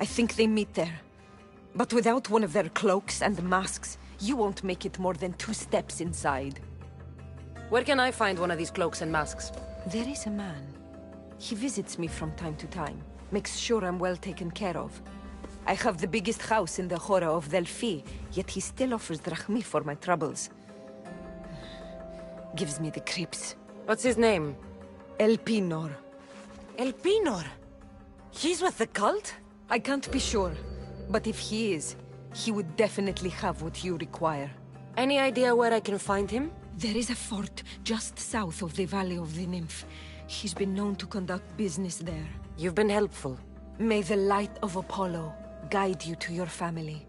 I think they meet there. But without one of their cloaks and masks, you won't make it more than 2 steps inside. Where can I find one of these cloaks and masks? There is a man. He visits me from time to time, makes sure I'm well taken care of. I have the biggest house in the Hora of Delphi, yet he still offers drachmi for my troubles. Gives me the creeps. What's his name? Elpinor. Elpinor? He's with the cult? I can't be sure, but if he is, he would definitely have what you require. Any idea where I can find him? There is a fort just south of the Valley of the Nymph. He's been known to conduct business there. You've been helpful. May the light of Apollo guide you to your family.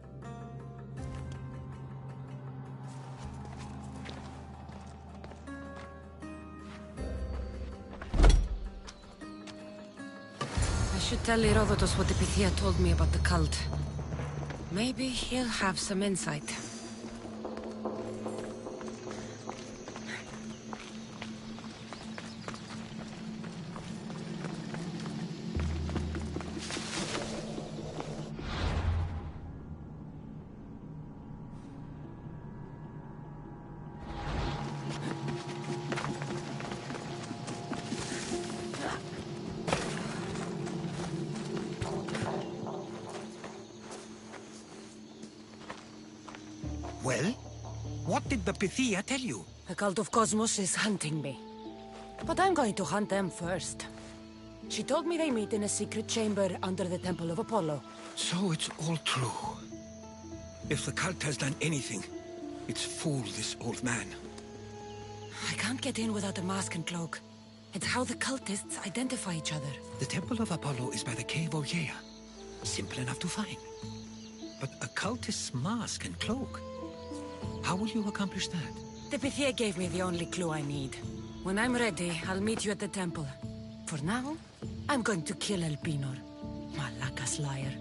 I should tell Herodotus what the Pythia told me about the cult. Maybe he'll have some insight. Well? What did the Pythia tell you? The cult of Cosmos is hunting me. But I'm going to hunt them first. She told me they meet in a secret chamber under the Temple of Apollo. So it's all true. If the cult has done anything, it's fooled this old man. I can't get in without a mask and cloak. It's how the cultists identify each other. The Temple of Apollo is by the cave Ogea. Simple enough to find. But a cultist's mask and cloak? How will you accomplish that? The Pythia gave me the only clue I need. When I'm ready, I'll meet you at the temple. For now, I'm going to kill Elpinor. Malaka's liar.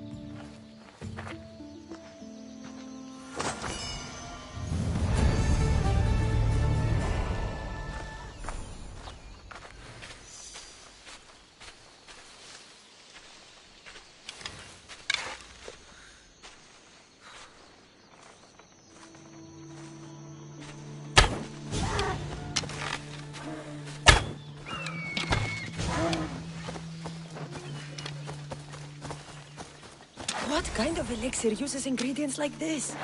What kind of elixir uses ingredients like this?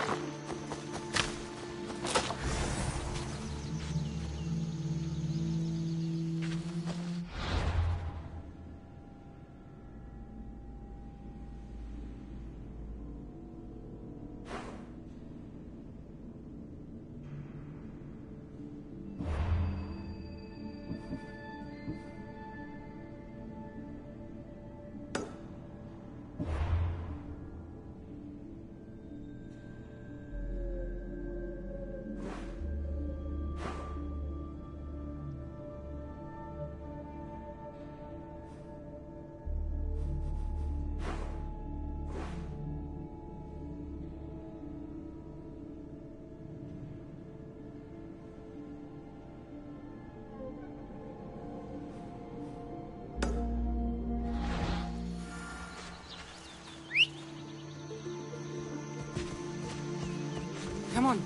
Come on.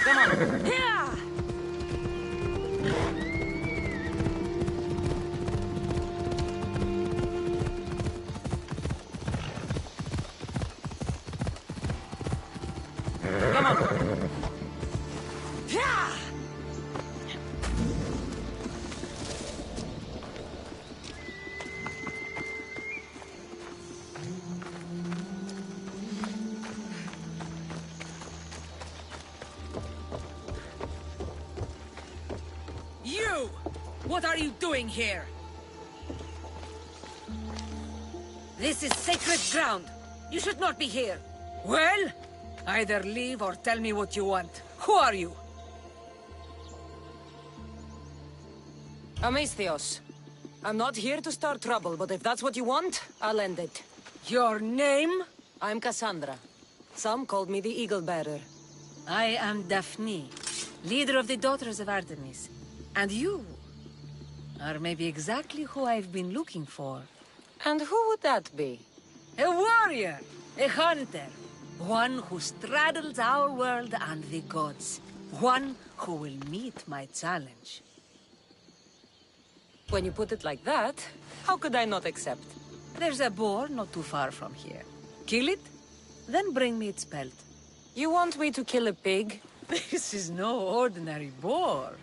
Come on. Yeah. Come on. Yeah. You! What are you doing here? This is sacred ground. You should not be here. Well, either leave or tell me what you want. Who are you? Amestios. I'm not here to start trouble, but if that's what you want, I'll end it. Your name? I'm Cassandra. Some called me the Eagle Bearer. I am Daphne, leader of the Daughters of Artemis. And you are maybe exactly who I've been looking for. And who would that be? A warrior, a hunter. One who straddles our world and the gods. One who will meet my challenge. When you put it like that, how could I not accept? There's a boar not too far from here. Kill it, then bring me its pelt. You want me to kill a pig? This is no ordinary boar.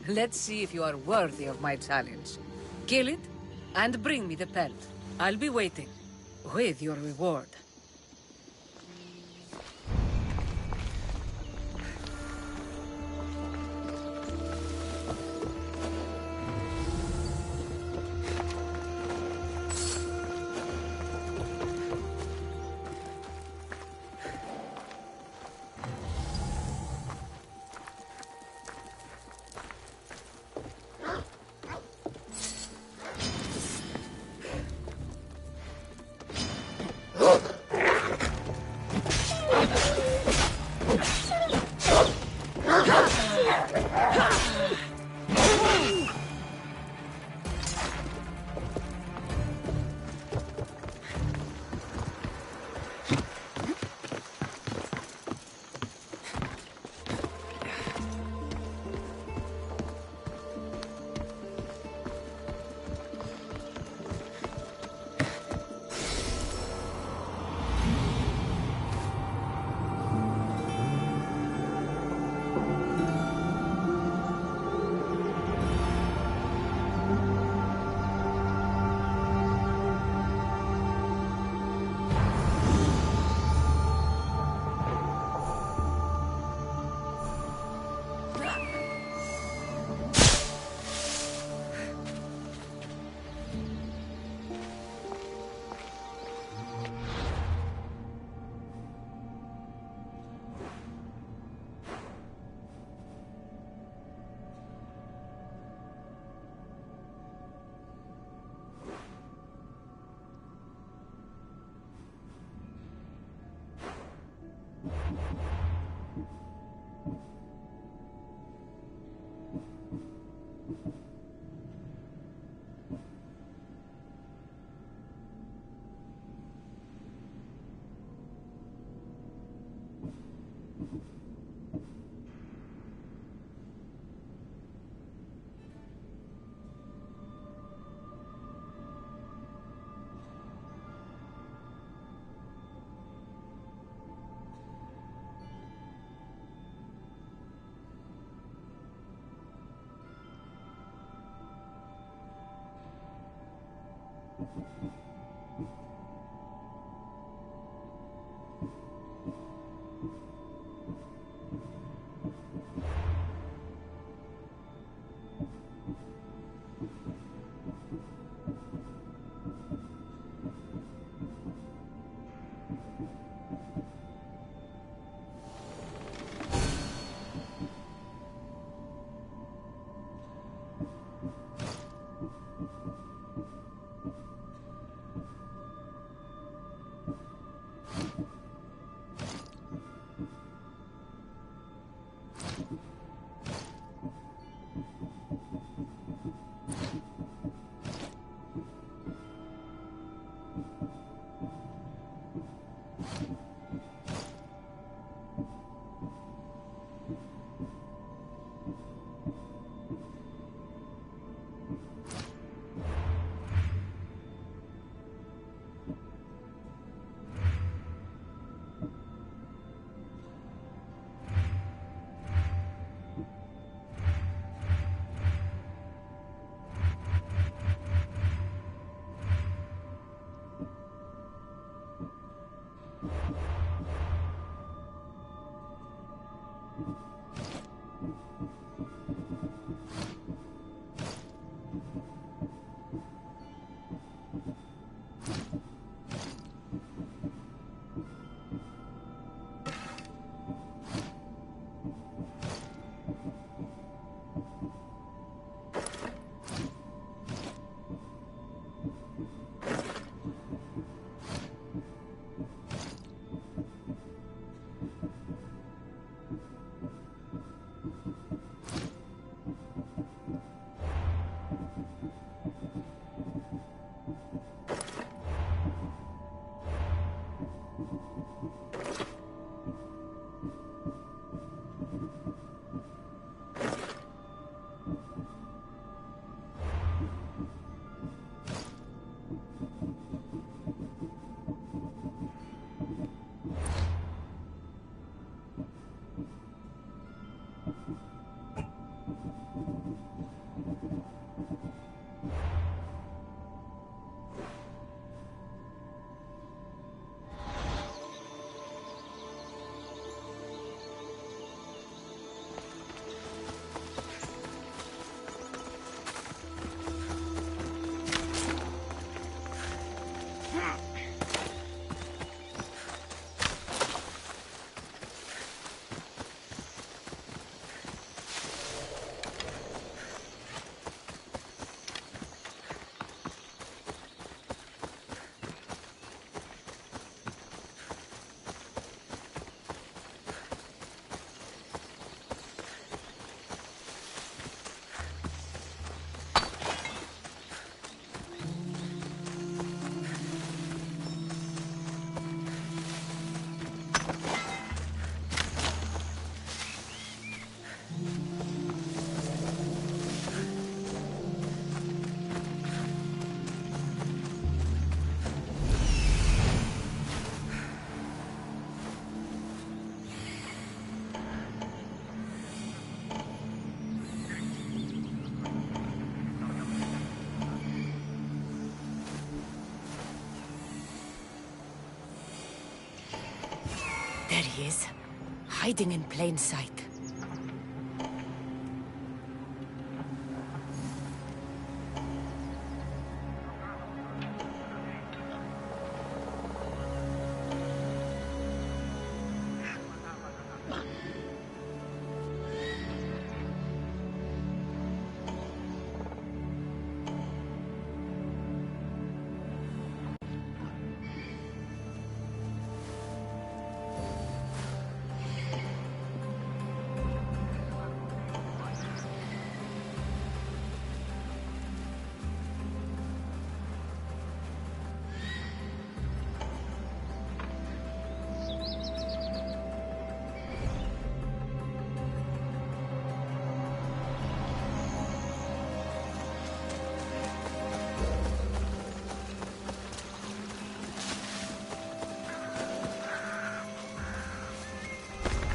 Let's see if you are worthy of my challenge. Kill it, and bring me the pelt. I'll be waiting, with your reward. There he is, hiding in plain sight.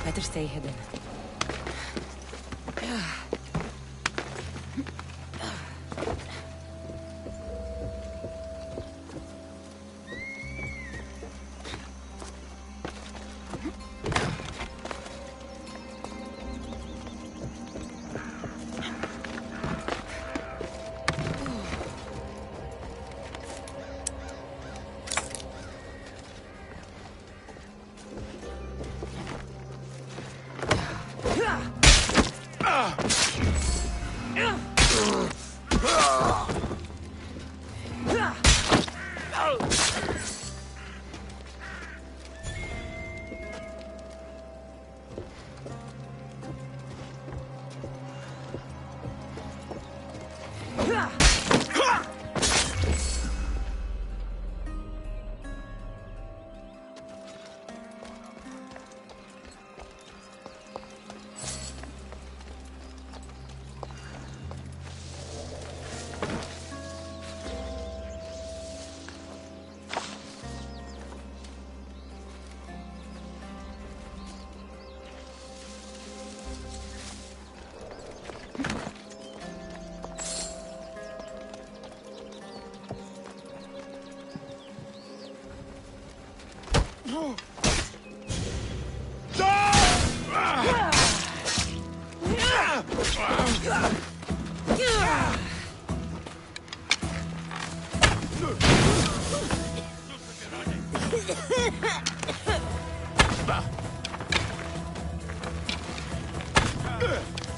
Better stay hidden.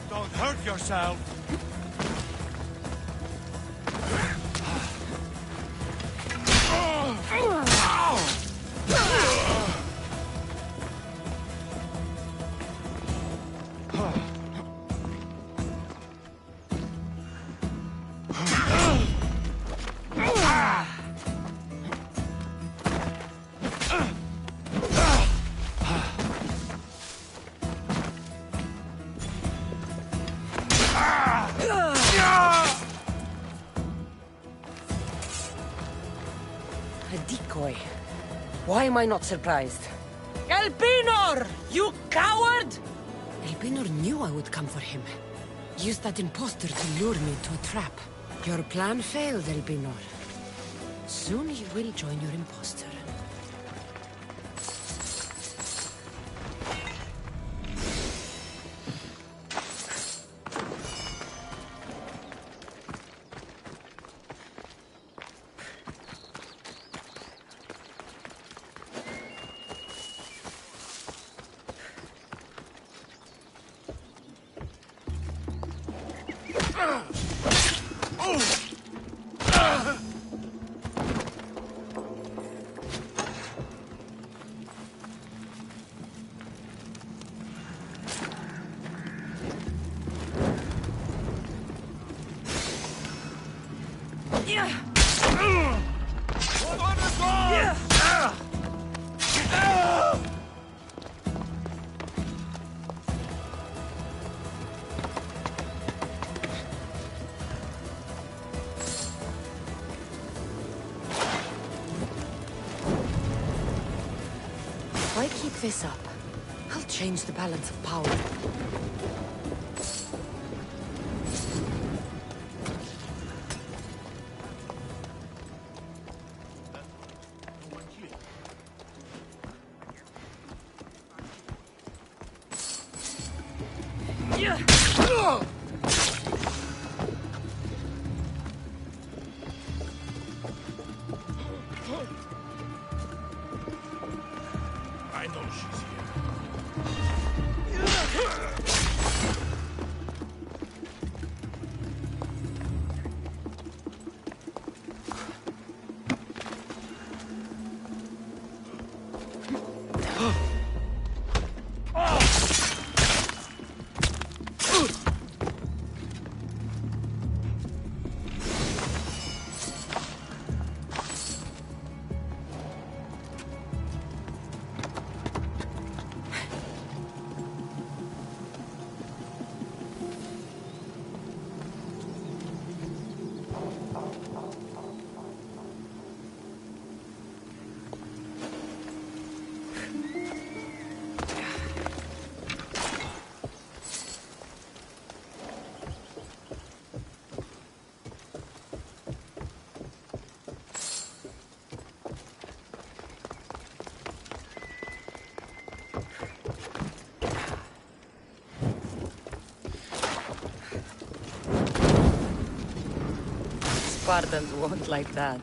Don't hurt yourself. A decoy. Why am I not surprised? Elpinor! You coward! Elpinor knew I would come for him. Used that imposter to lure me into a trap. Your plan failed, Elpinor. Soon you will join your imposter. If I keep this up, I'll change the balance of power. I know she's here. Spartans won't like that.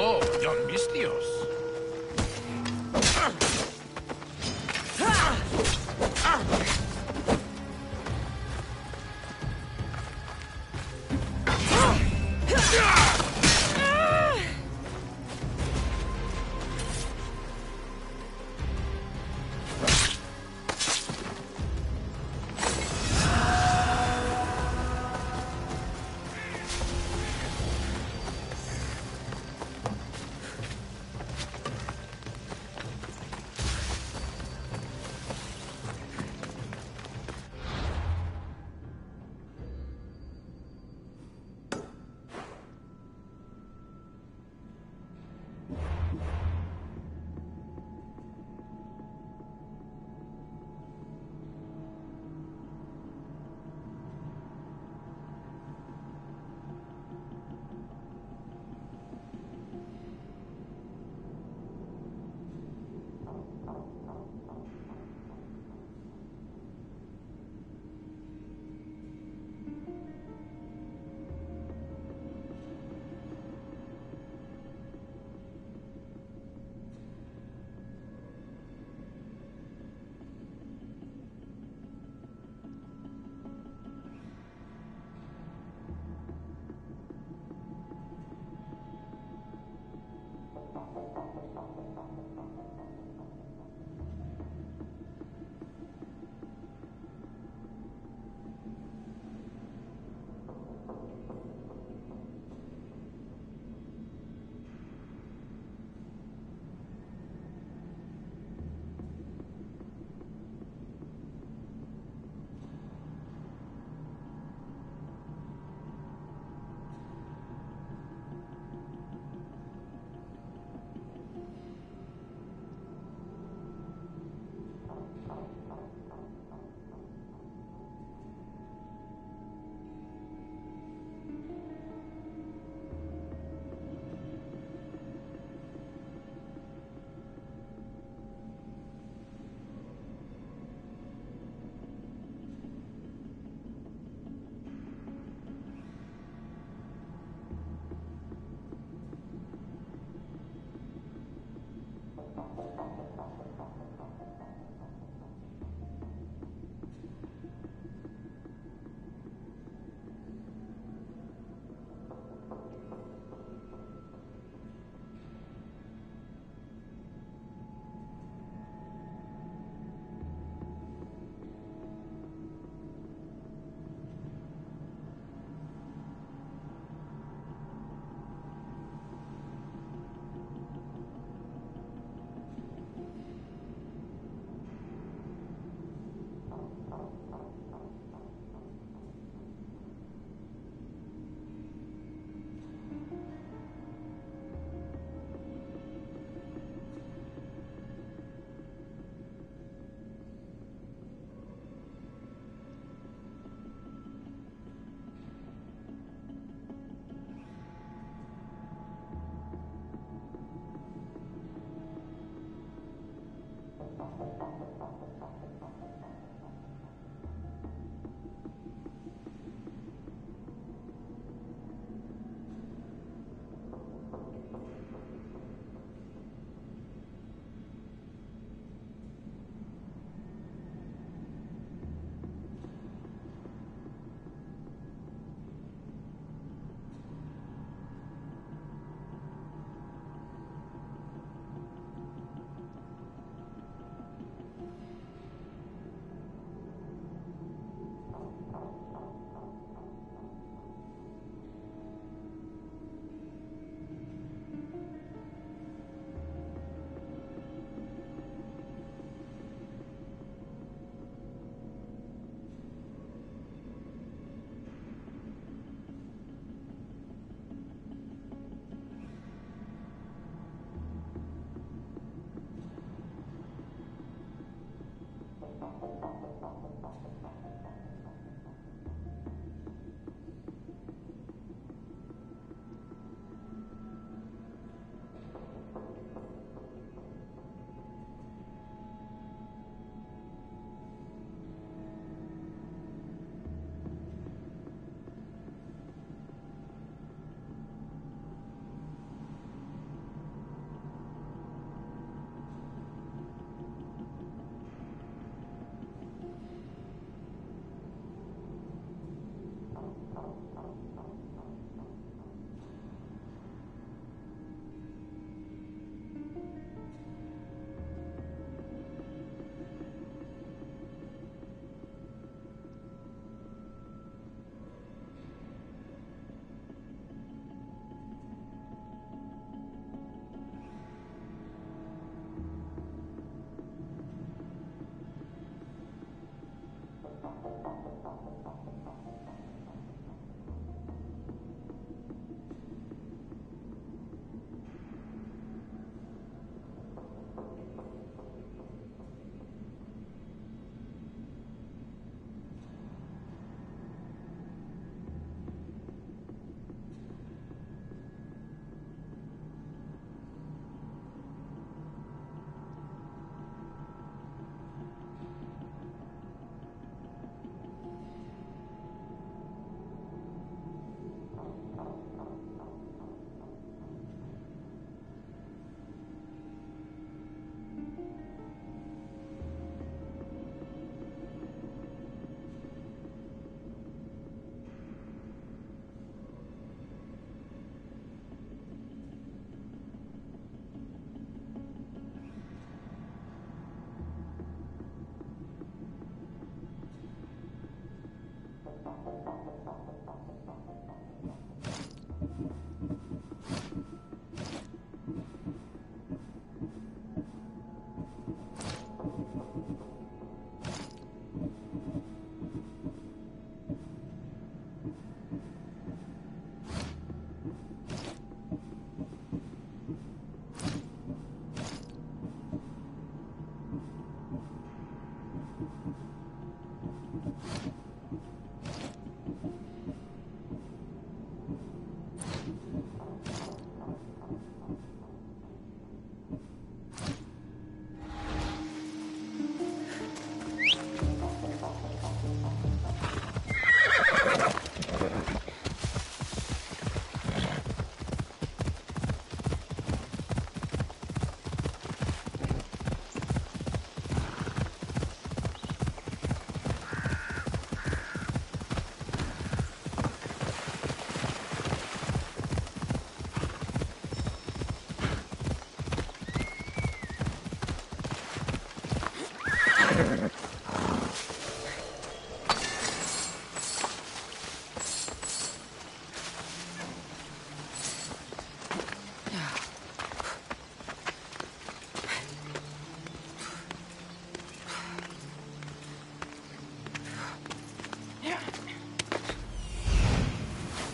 Oh, Don Mistios.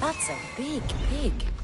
That's a big pig.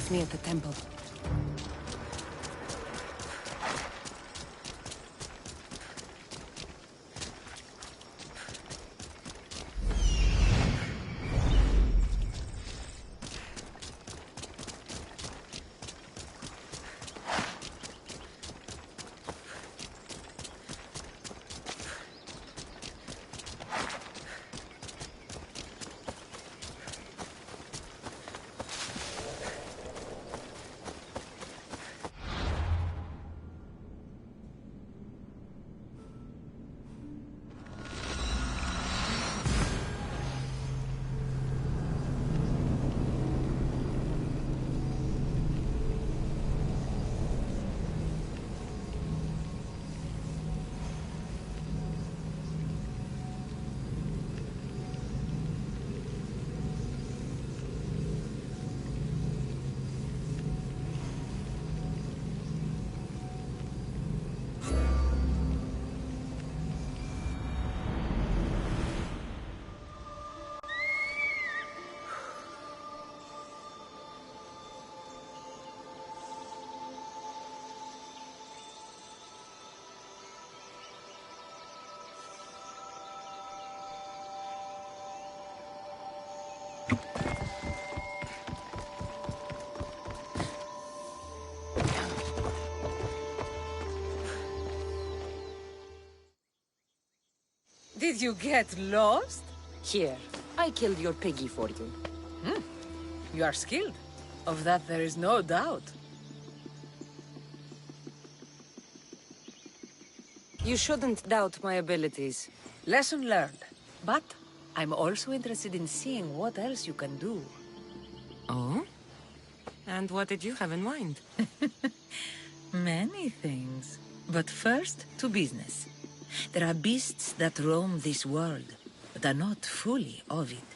left me at the temple. Did you get lost? Here, I killed your piggy for you. You are skilled. Of that there is no doubt. You shouldn't doubt my abilities. Lesson learned. But I'm also interested in seeing what else you can do. Oh? And what did you have in mind? Many things. But first, to business. There are beasts that roam this world, but are not fully of it.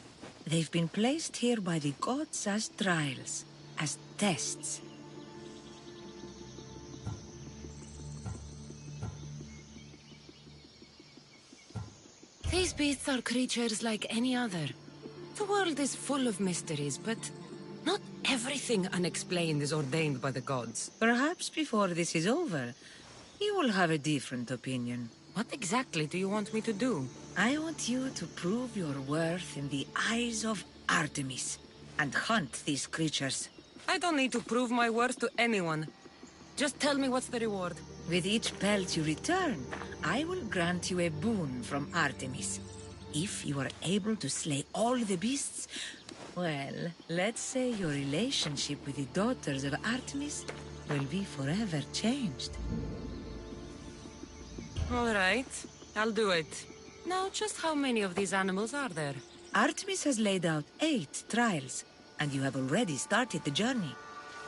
They've been placed here by the gods as trials, as tests. These beasts are creatures like any other. The world is full of mysteries, but not everything unexplained is ordained by the gods. Perhaps before this is over, you will have a different opinion. What exactly do you want me to do? I want you to prove your worth in the eyes of Artemis, and hunt these creatures. I don't need to prove my worth to anyone. Just tell me what's the reward. With each pelt you return, I will grant you a boon from Artemis. If you are able to slay all the beasts, well, let's say your relationship with the daughters of Artemis will be forever changed. All right, I'll do it. Now, just how many of these animals are there? Artemis has laid out 8 trials, and you have already started the journey.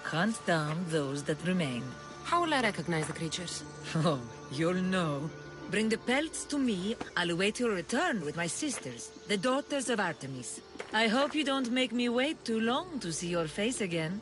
Hunt down those that remain. How will I recognize the creatures? Oh, you'll know. Bring the pelts to me. I'll await your return with my sisters, the daughters of Artemis. I hope you don't make me wait too long to see your face again.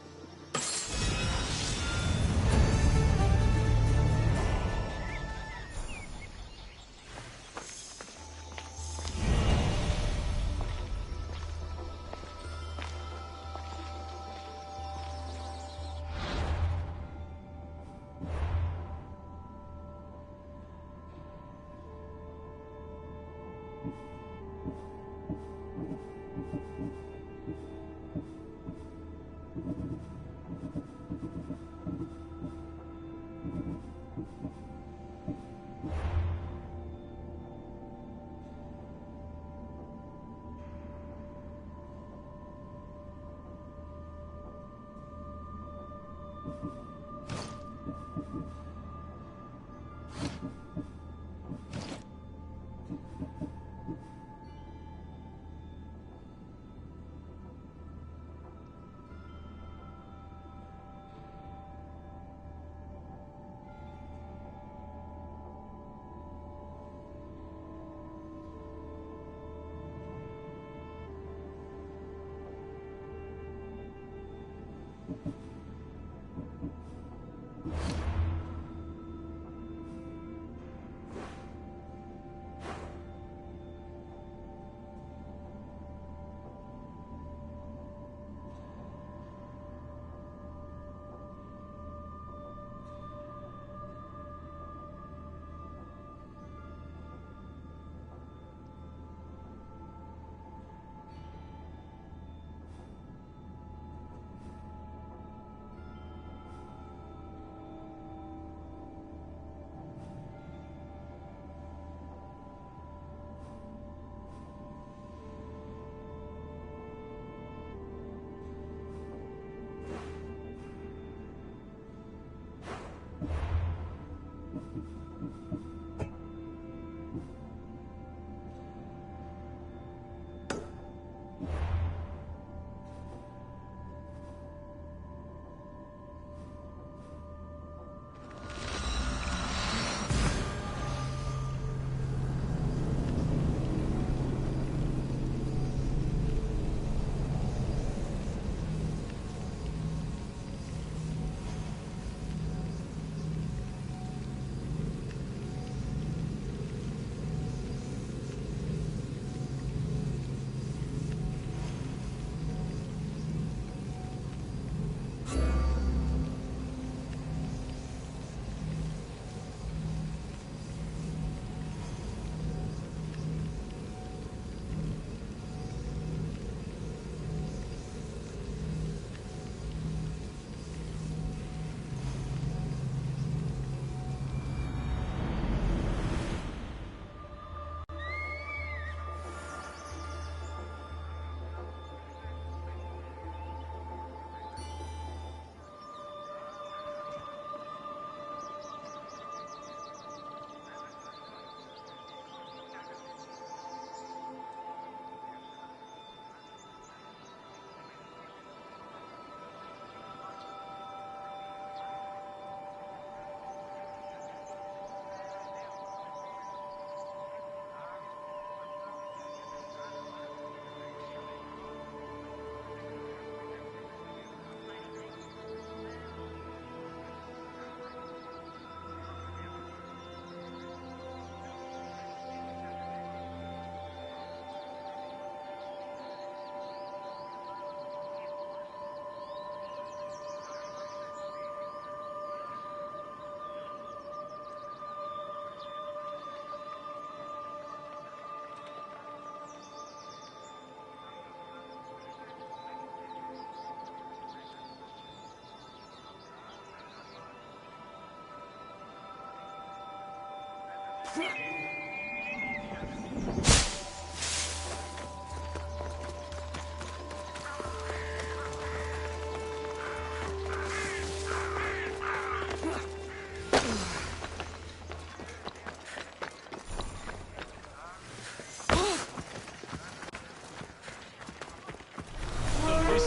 This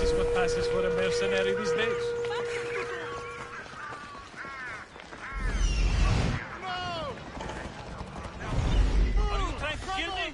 is what passes for a mercenary these days. Are you trying to kill me?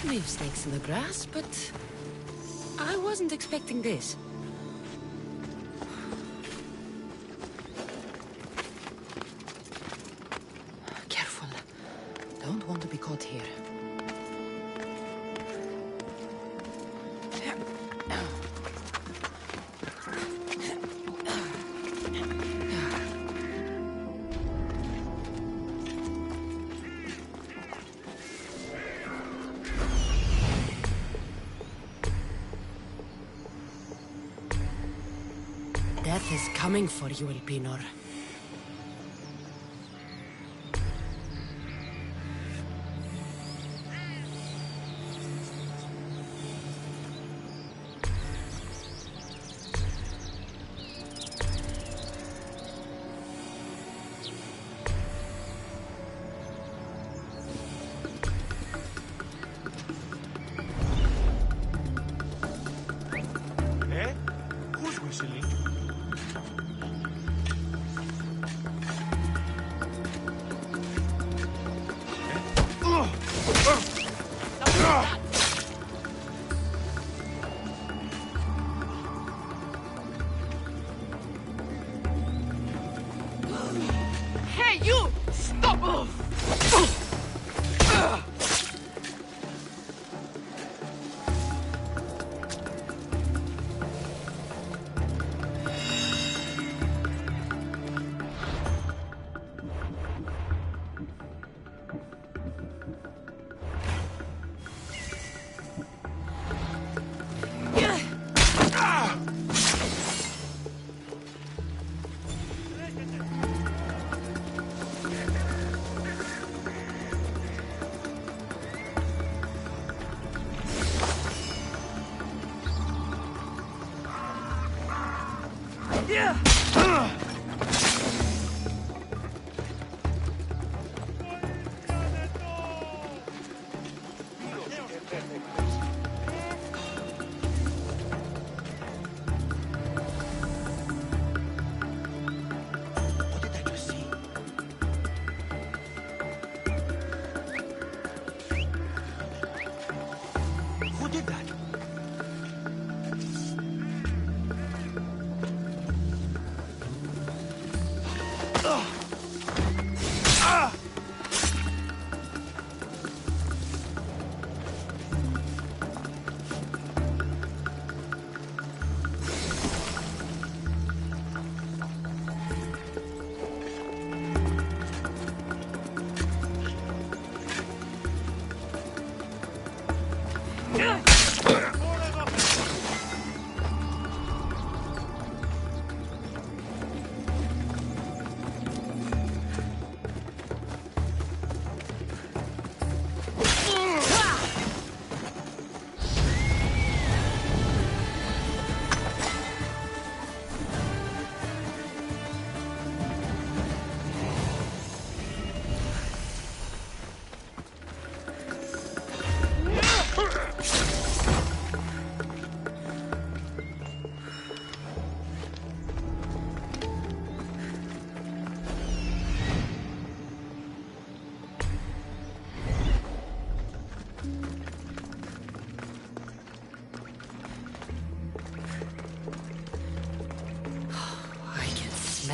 Leave snakes in the grass, but I wasn't expecting this. Careful. Don't want to be caught here. Death is coming for you, Elpinor. Eh? Who's whistling? Hey, you! Stop! Who did that?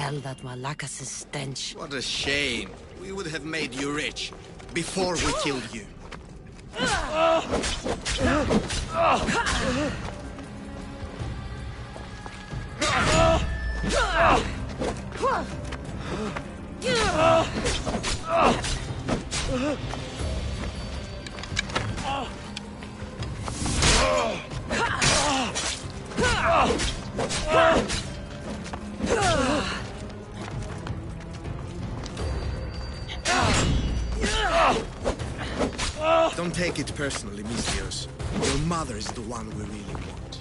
smell that Malakas's stench. What a shame. We would have made you rich before we killed you. Don't take it personally, Mistios. Your mother is the one we really want.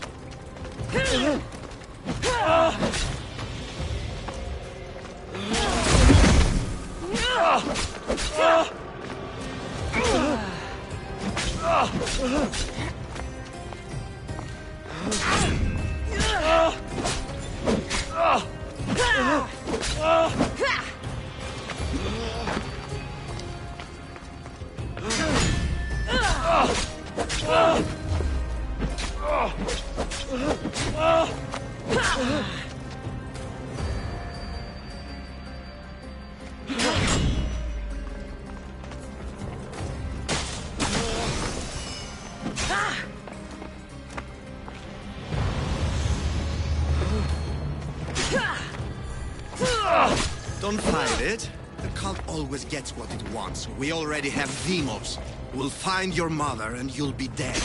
Don't fight it. The cult always gets what it wants. We already have Demos. We'll find your mother and you'll be dead.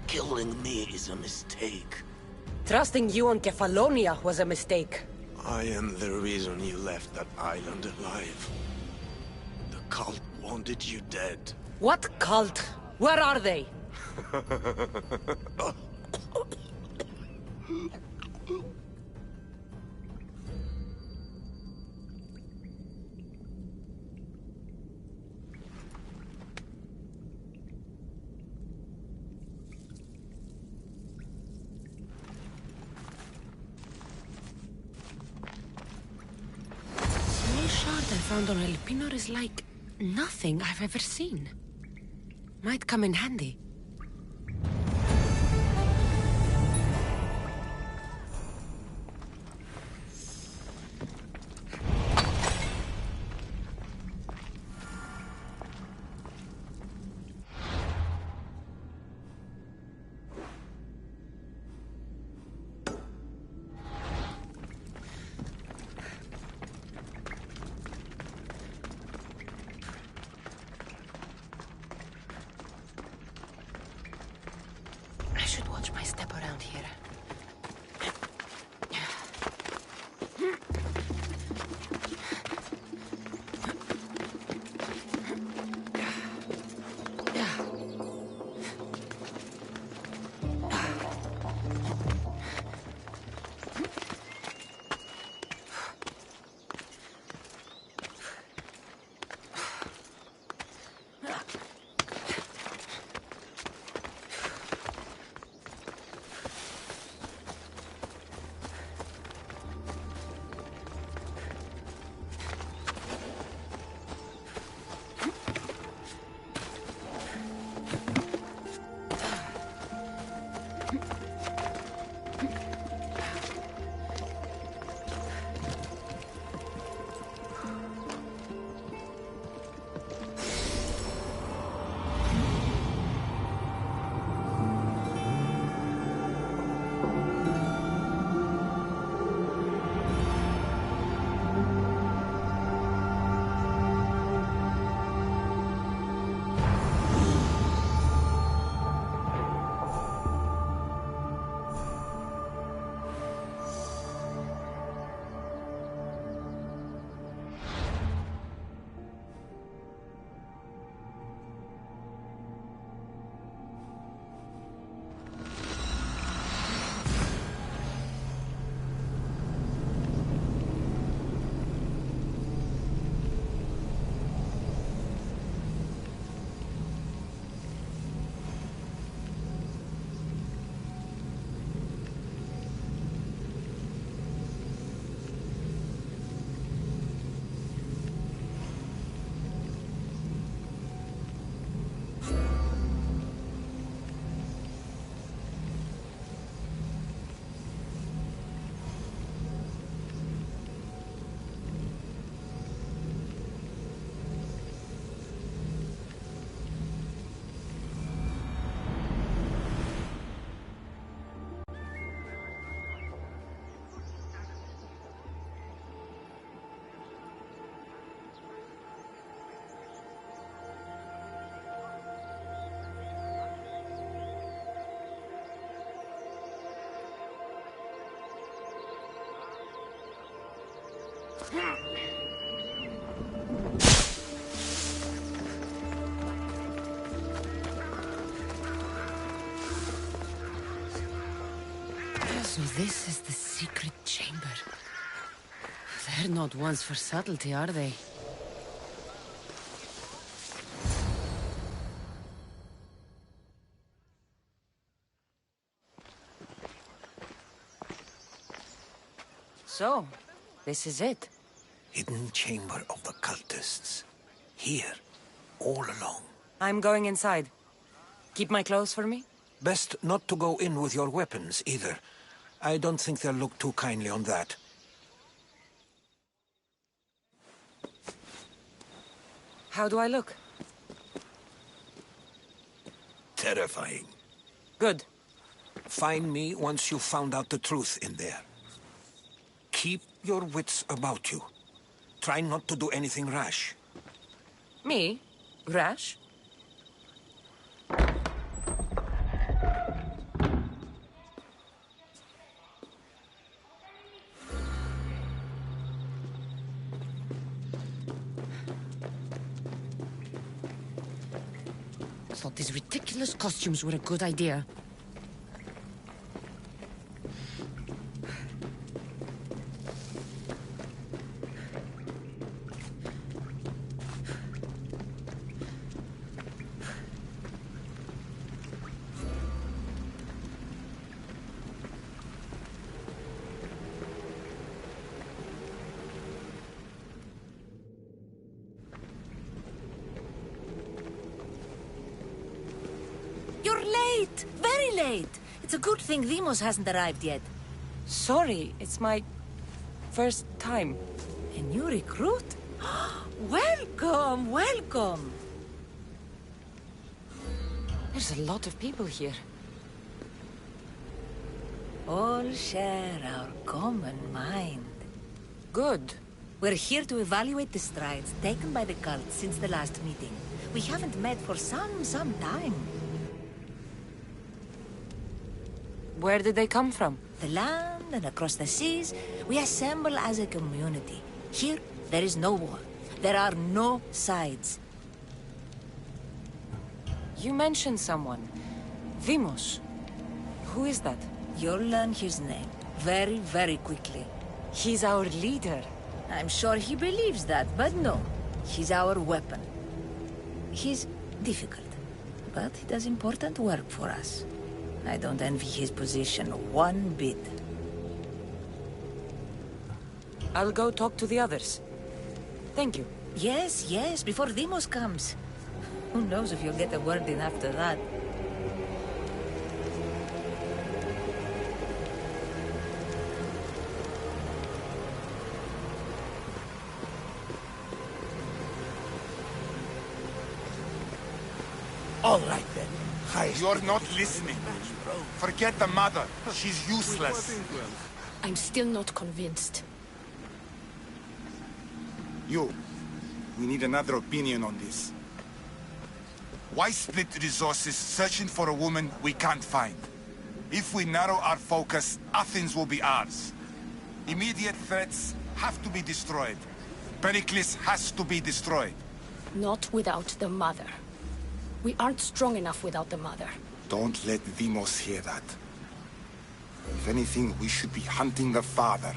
Killing me is a mistake. Trusting you on Kefalonia was a mistake. I am the reason you left that island alive. The cult wanted you dead. What cult? Where are they? The shard I found on El Pinor is like nothing I've ever seen. Might come in handy. So this is the secret chamber. They're not ones for subtlety, are they? So, this is it. Hidden chamber of the cultists. Here, all along. I'm going inside. Keep my clothes for me? Best not to go in with your weapons, either. I don't think they'll look too kindly on that. How do I look? Terrifying. Good. Find me once you've found out the truth in there. Keep your wits about you. Try not to do anything rash. Me? Rash? I thought these ridiculous costumes were a good idea. You're late! Very late! It's a good thing Demos hasn't arrived yet. Sorry, it's my first time. A new recruit? Welcome, welcome! There's a lot of people here. All share our common mind. Good. We're here to evaluate the strides taken by the cult since the last meeting. We haven't met for some time. Where did they come from? The land and across the seas, we assemble as a community. Here, there is no war. There are no sides. You mentioned someone. Vimos. Who is that? You'll learn his name very, very quickly. He's our leader. I'm sure he believes that, but no. He's our weapon. He's difficult, but he does important work for us. I don't envy his position one bit. I'll go talk to the others. Thank you. Yes, yes, before Demos comes. Who knows if you'll get a word in after that. All right, then. You're not listening. Forget the mother. She's useless. I'm still not convinced. You. We need another opinion on this. Why split resources searching for a woman we can't find? If we narrow our focus, Athens will be ours. Immediate threats have to be destroyed. Pericles has to be destroyed. Not without the mother. We aren't strong enough without the mother. Don't let Demos hear that. If anything, we should be hunting the father.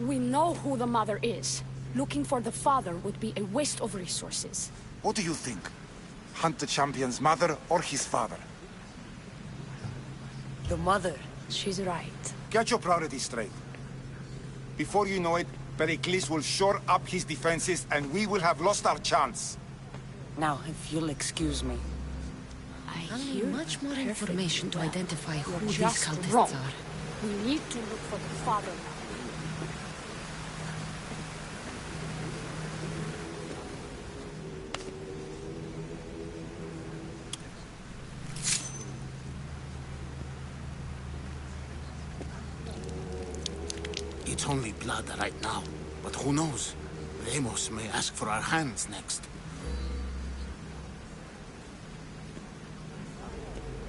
We know who the mother is. Looking for the father would be a waste of resources. What do you think? Hunt the champion's mother or his father? The mother. She's right. Get your priorities straight. Before you know it, Pericles will shore up his defenses and we will have lost our chance. Now, if you'll excuse me. I need much more information to identify who these just cultists wrong. are. We need to look for the father now. It's only blood right now, but who knows? Ramos may ask for our hands next.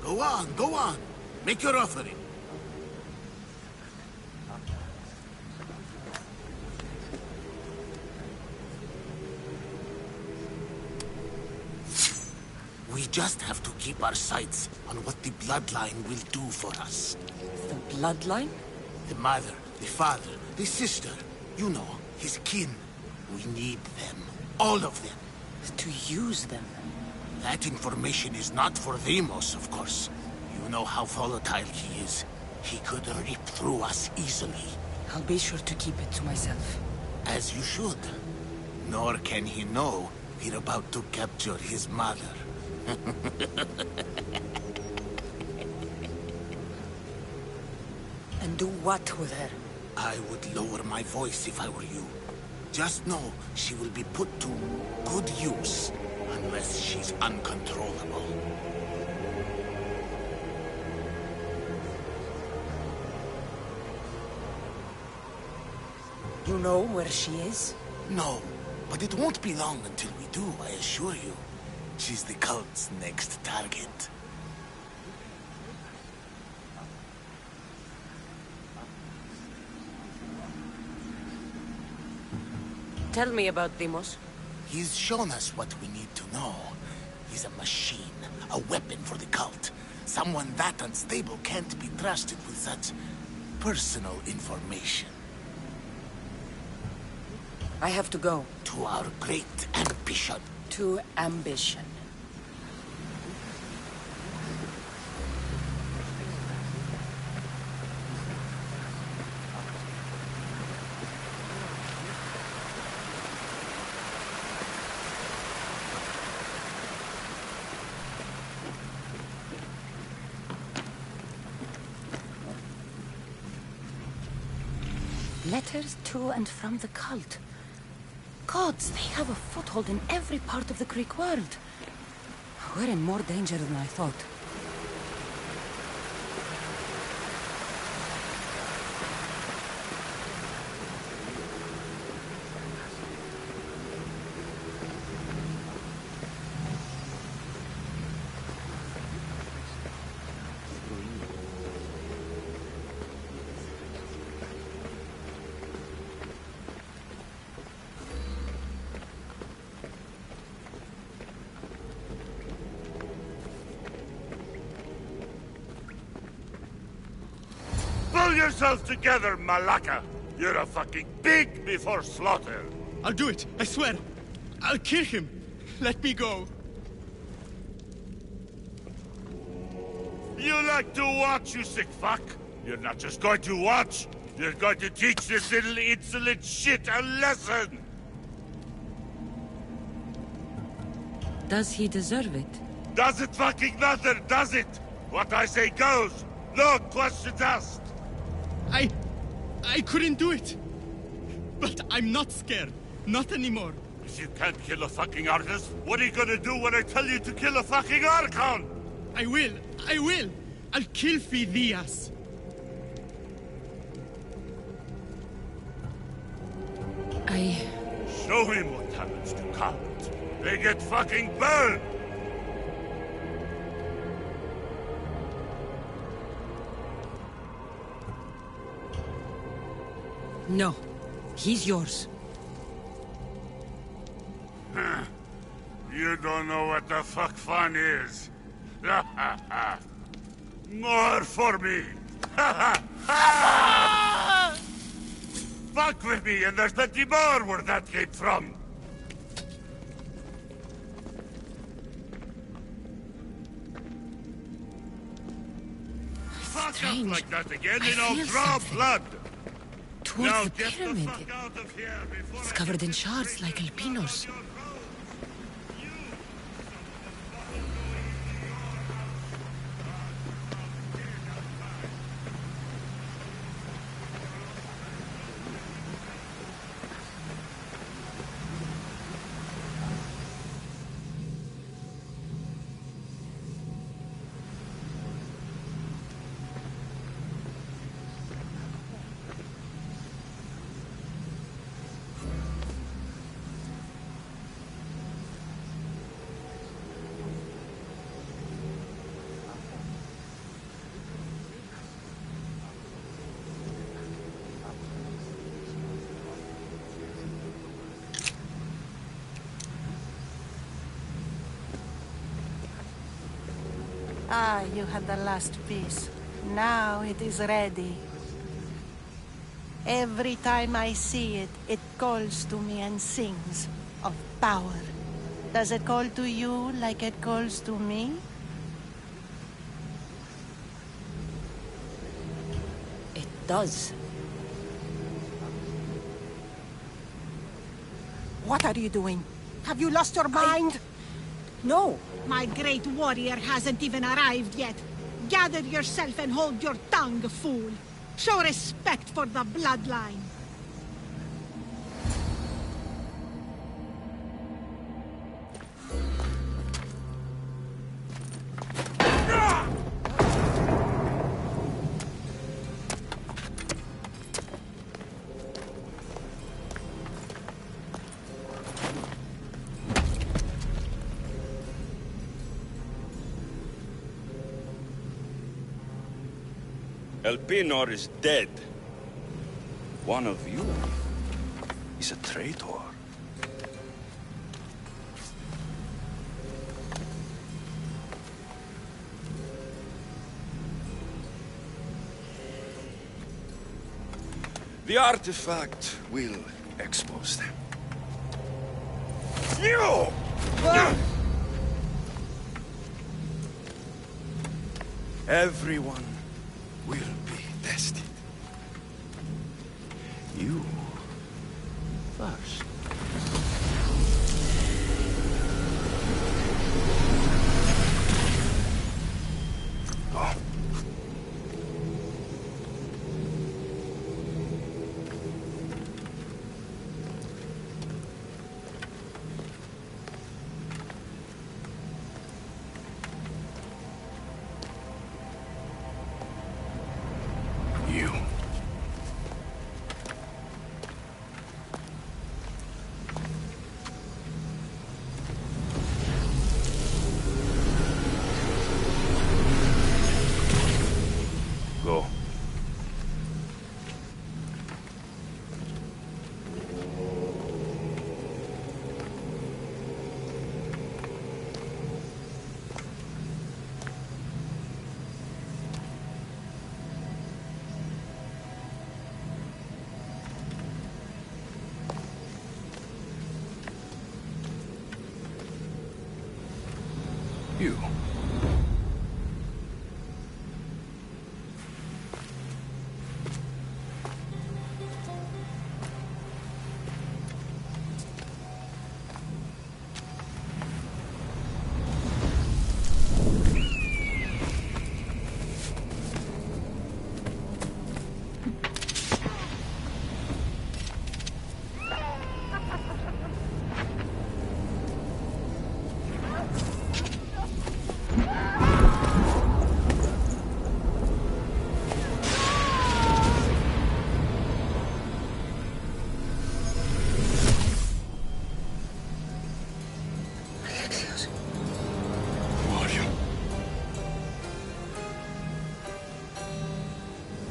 Go on, go on. Make your offering. We just have to keep our sights on what the bloodline will do for us. The bloodline? The mother, the father, the sister. You know, his kin. We need them. All of them. To use them? That information is not for Deimos, of course. You know how volatile he is. He could rip through us easily. I'll be sure to keep it to myself. As you should. Nor can he know we're about to capture his mother. And do what with her? I would lower my voice if I were you. Just know she will be put to good use, unless she's uncontrollable. You know where she is? No, but it won't be long until we do, I assure you. She's the cult's next target. Tell me about Deimos. He's shown us what we need to know. He's a machine, a weapon for the cult. Someone that unstable can't be trusted with such personal information. I have to go. To our great ambition. To ambition. Letters to and from the cult. Gods, they have a foothold in every part of the Greek world. We're in more danger than I thought. Pull yourself together, Malaka! You're a fucking pig before slaughter! I'll do it, I swear! I'll kill him! Let me go! You like to watch, you sick fuck? You're not just going to watch, you're going to teach this little insolent shit a lesson! Does he deserve it? Does it fucking matter, does it? What I say goes! No questions asked! I couldn't do it! But I'm not scared. Not anymore. If you can't kill a fucking artist, what are you gonna do when I tell you to kill a fucking Archon? I will! I'll kill Phidias! Show him what happens to cowards. They get fucking burned! No. He's yours. You don't know what the fuck fun is. More for me! Fuck with me and there's plenty more where that came from! Fuck up like that again and I'll draw blood! Towards now the get pyramid. the fuck out of here before It's covered in shards like Alpinos. Ah, you had the last piece. Now it is ready. Every time I see it, it calls to me and sings of power. Does it call to you like it calls to me? It does. What are you doing? Have you lost your mind? No. My great warrior hasn't even arrived yet. Gather yourself and hold your tongue, fool. Show respect for the bloodline. Elpinor is dead. One of you is a traitor. The artifact will expose them. You! Everyone will be tested. You first. Go. You. Go. You.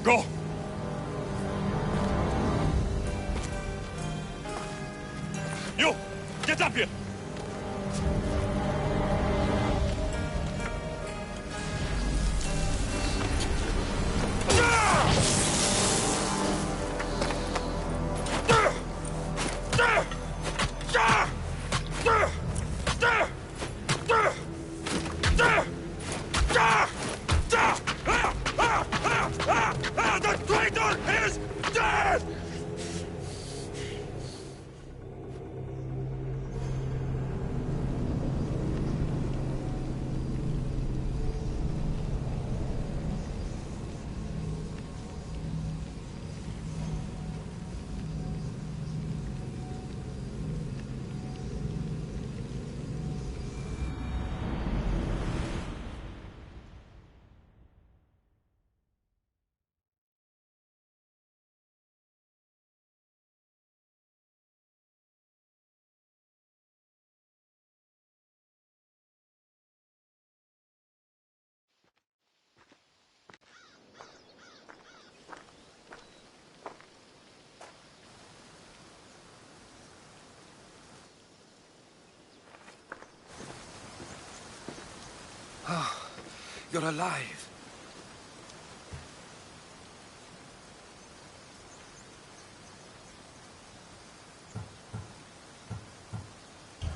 Go! You! Get up here! The traitor is dead! You're alive.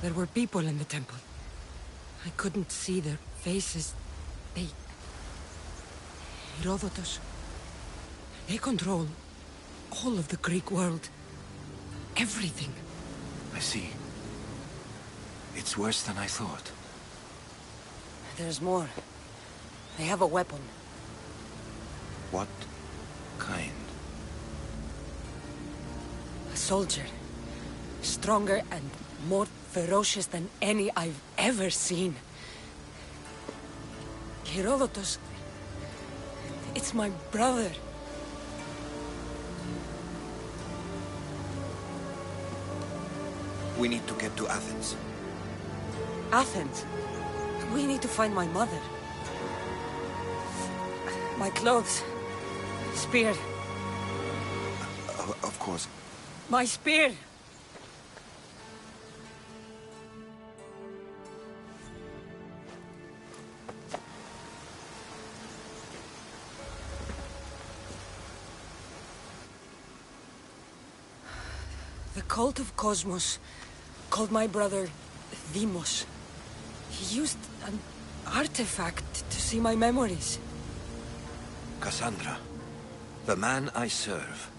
There were people in the temple. I couldn't see their faces. They... Herodotus. They control all of the Greek world. Everything. I see. It's worse than I thought. There's more. They have a weapon. What kind? A soldier. Stronger and more ferocious than any I've ever seen. Herodotus... It's my brother. We need to get to Athens. Athens? We need to find my mother. My clothes. Spear. Of course. My spear! The cult of Cosmos called my brother Deimos. He used an artifact to see my memories. Cassandra, the man I serve,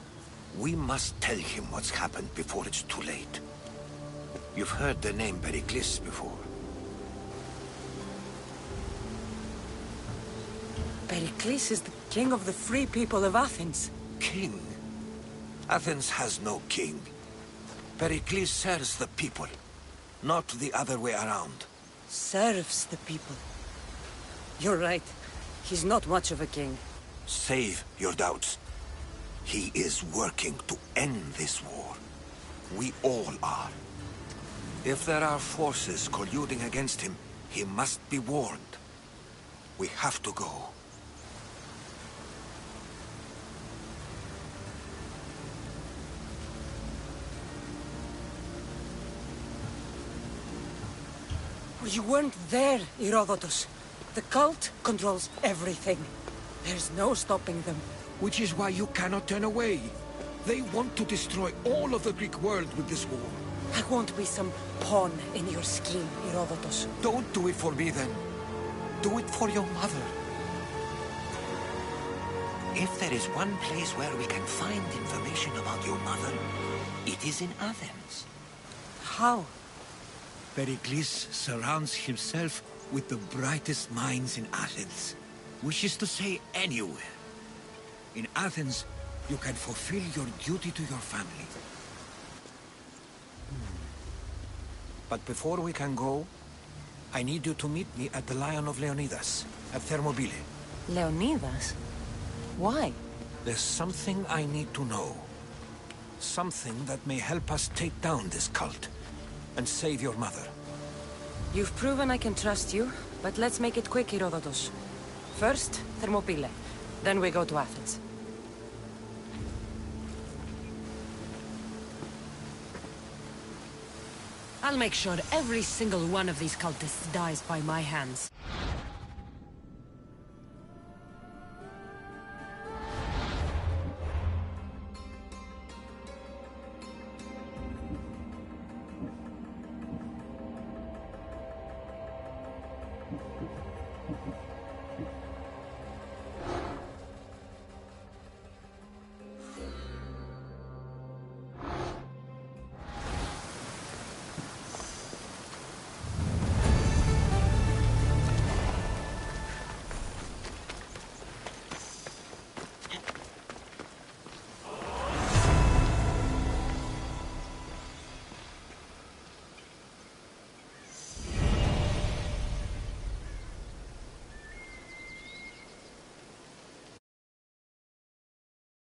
we must tell him what's happened before it's too late. You've heard the name Pericles before. Pericles is the king of the free people of Athens. King? Athens has no king. Pericles serves the people, not the other way around. Serves the people. You're right. He's not much of a king. Save your doubts. He is working to end this war. We all are. If there are forces colluding against him, he must be warned. We have to go. You weren't there, Herodotus. The cult controls everything. There's no stopping them. Which is why you cannot turn away. They want to destroy all of the Greek world with this war. I won't be some pawn in your scheme, Herodotus. Don't do it for me, then. Do it for your mother. If there is one place where we can find information about your mother, it is in Athens. How? Pericles surrounds himself with the brightest minds in Athens. Which is to say, anywhere. In Athens, you can fulfill your duty to your family. But before we can go, I need you to meet me at the Lion of Leonidas, at Thermopylae. Leonidas? Why? There's something I need to know. Something that may help us take down this cult and save your mother. You've proven I can trust you, but let's make it quick, Herodotus. First, Thermopylae. Then we go to Athens. I'll make sure every single one of these cultists dies by my hands.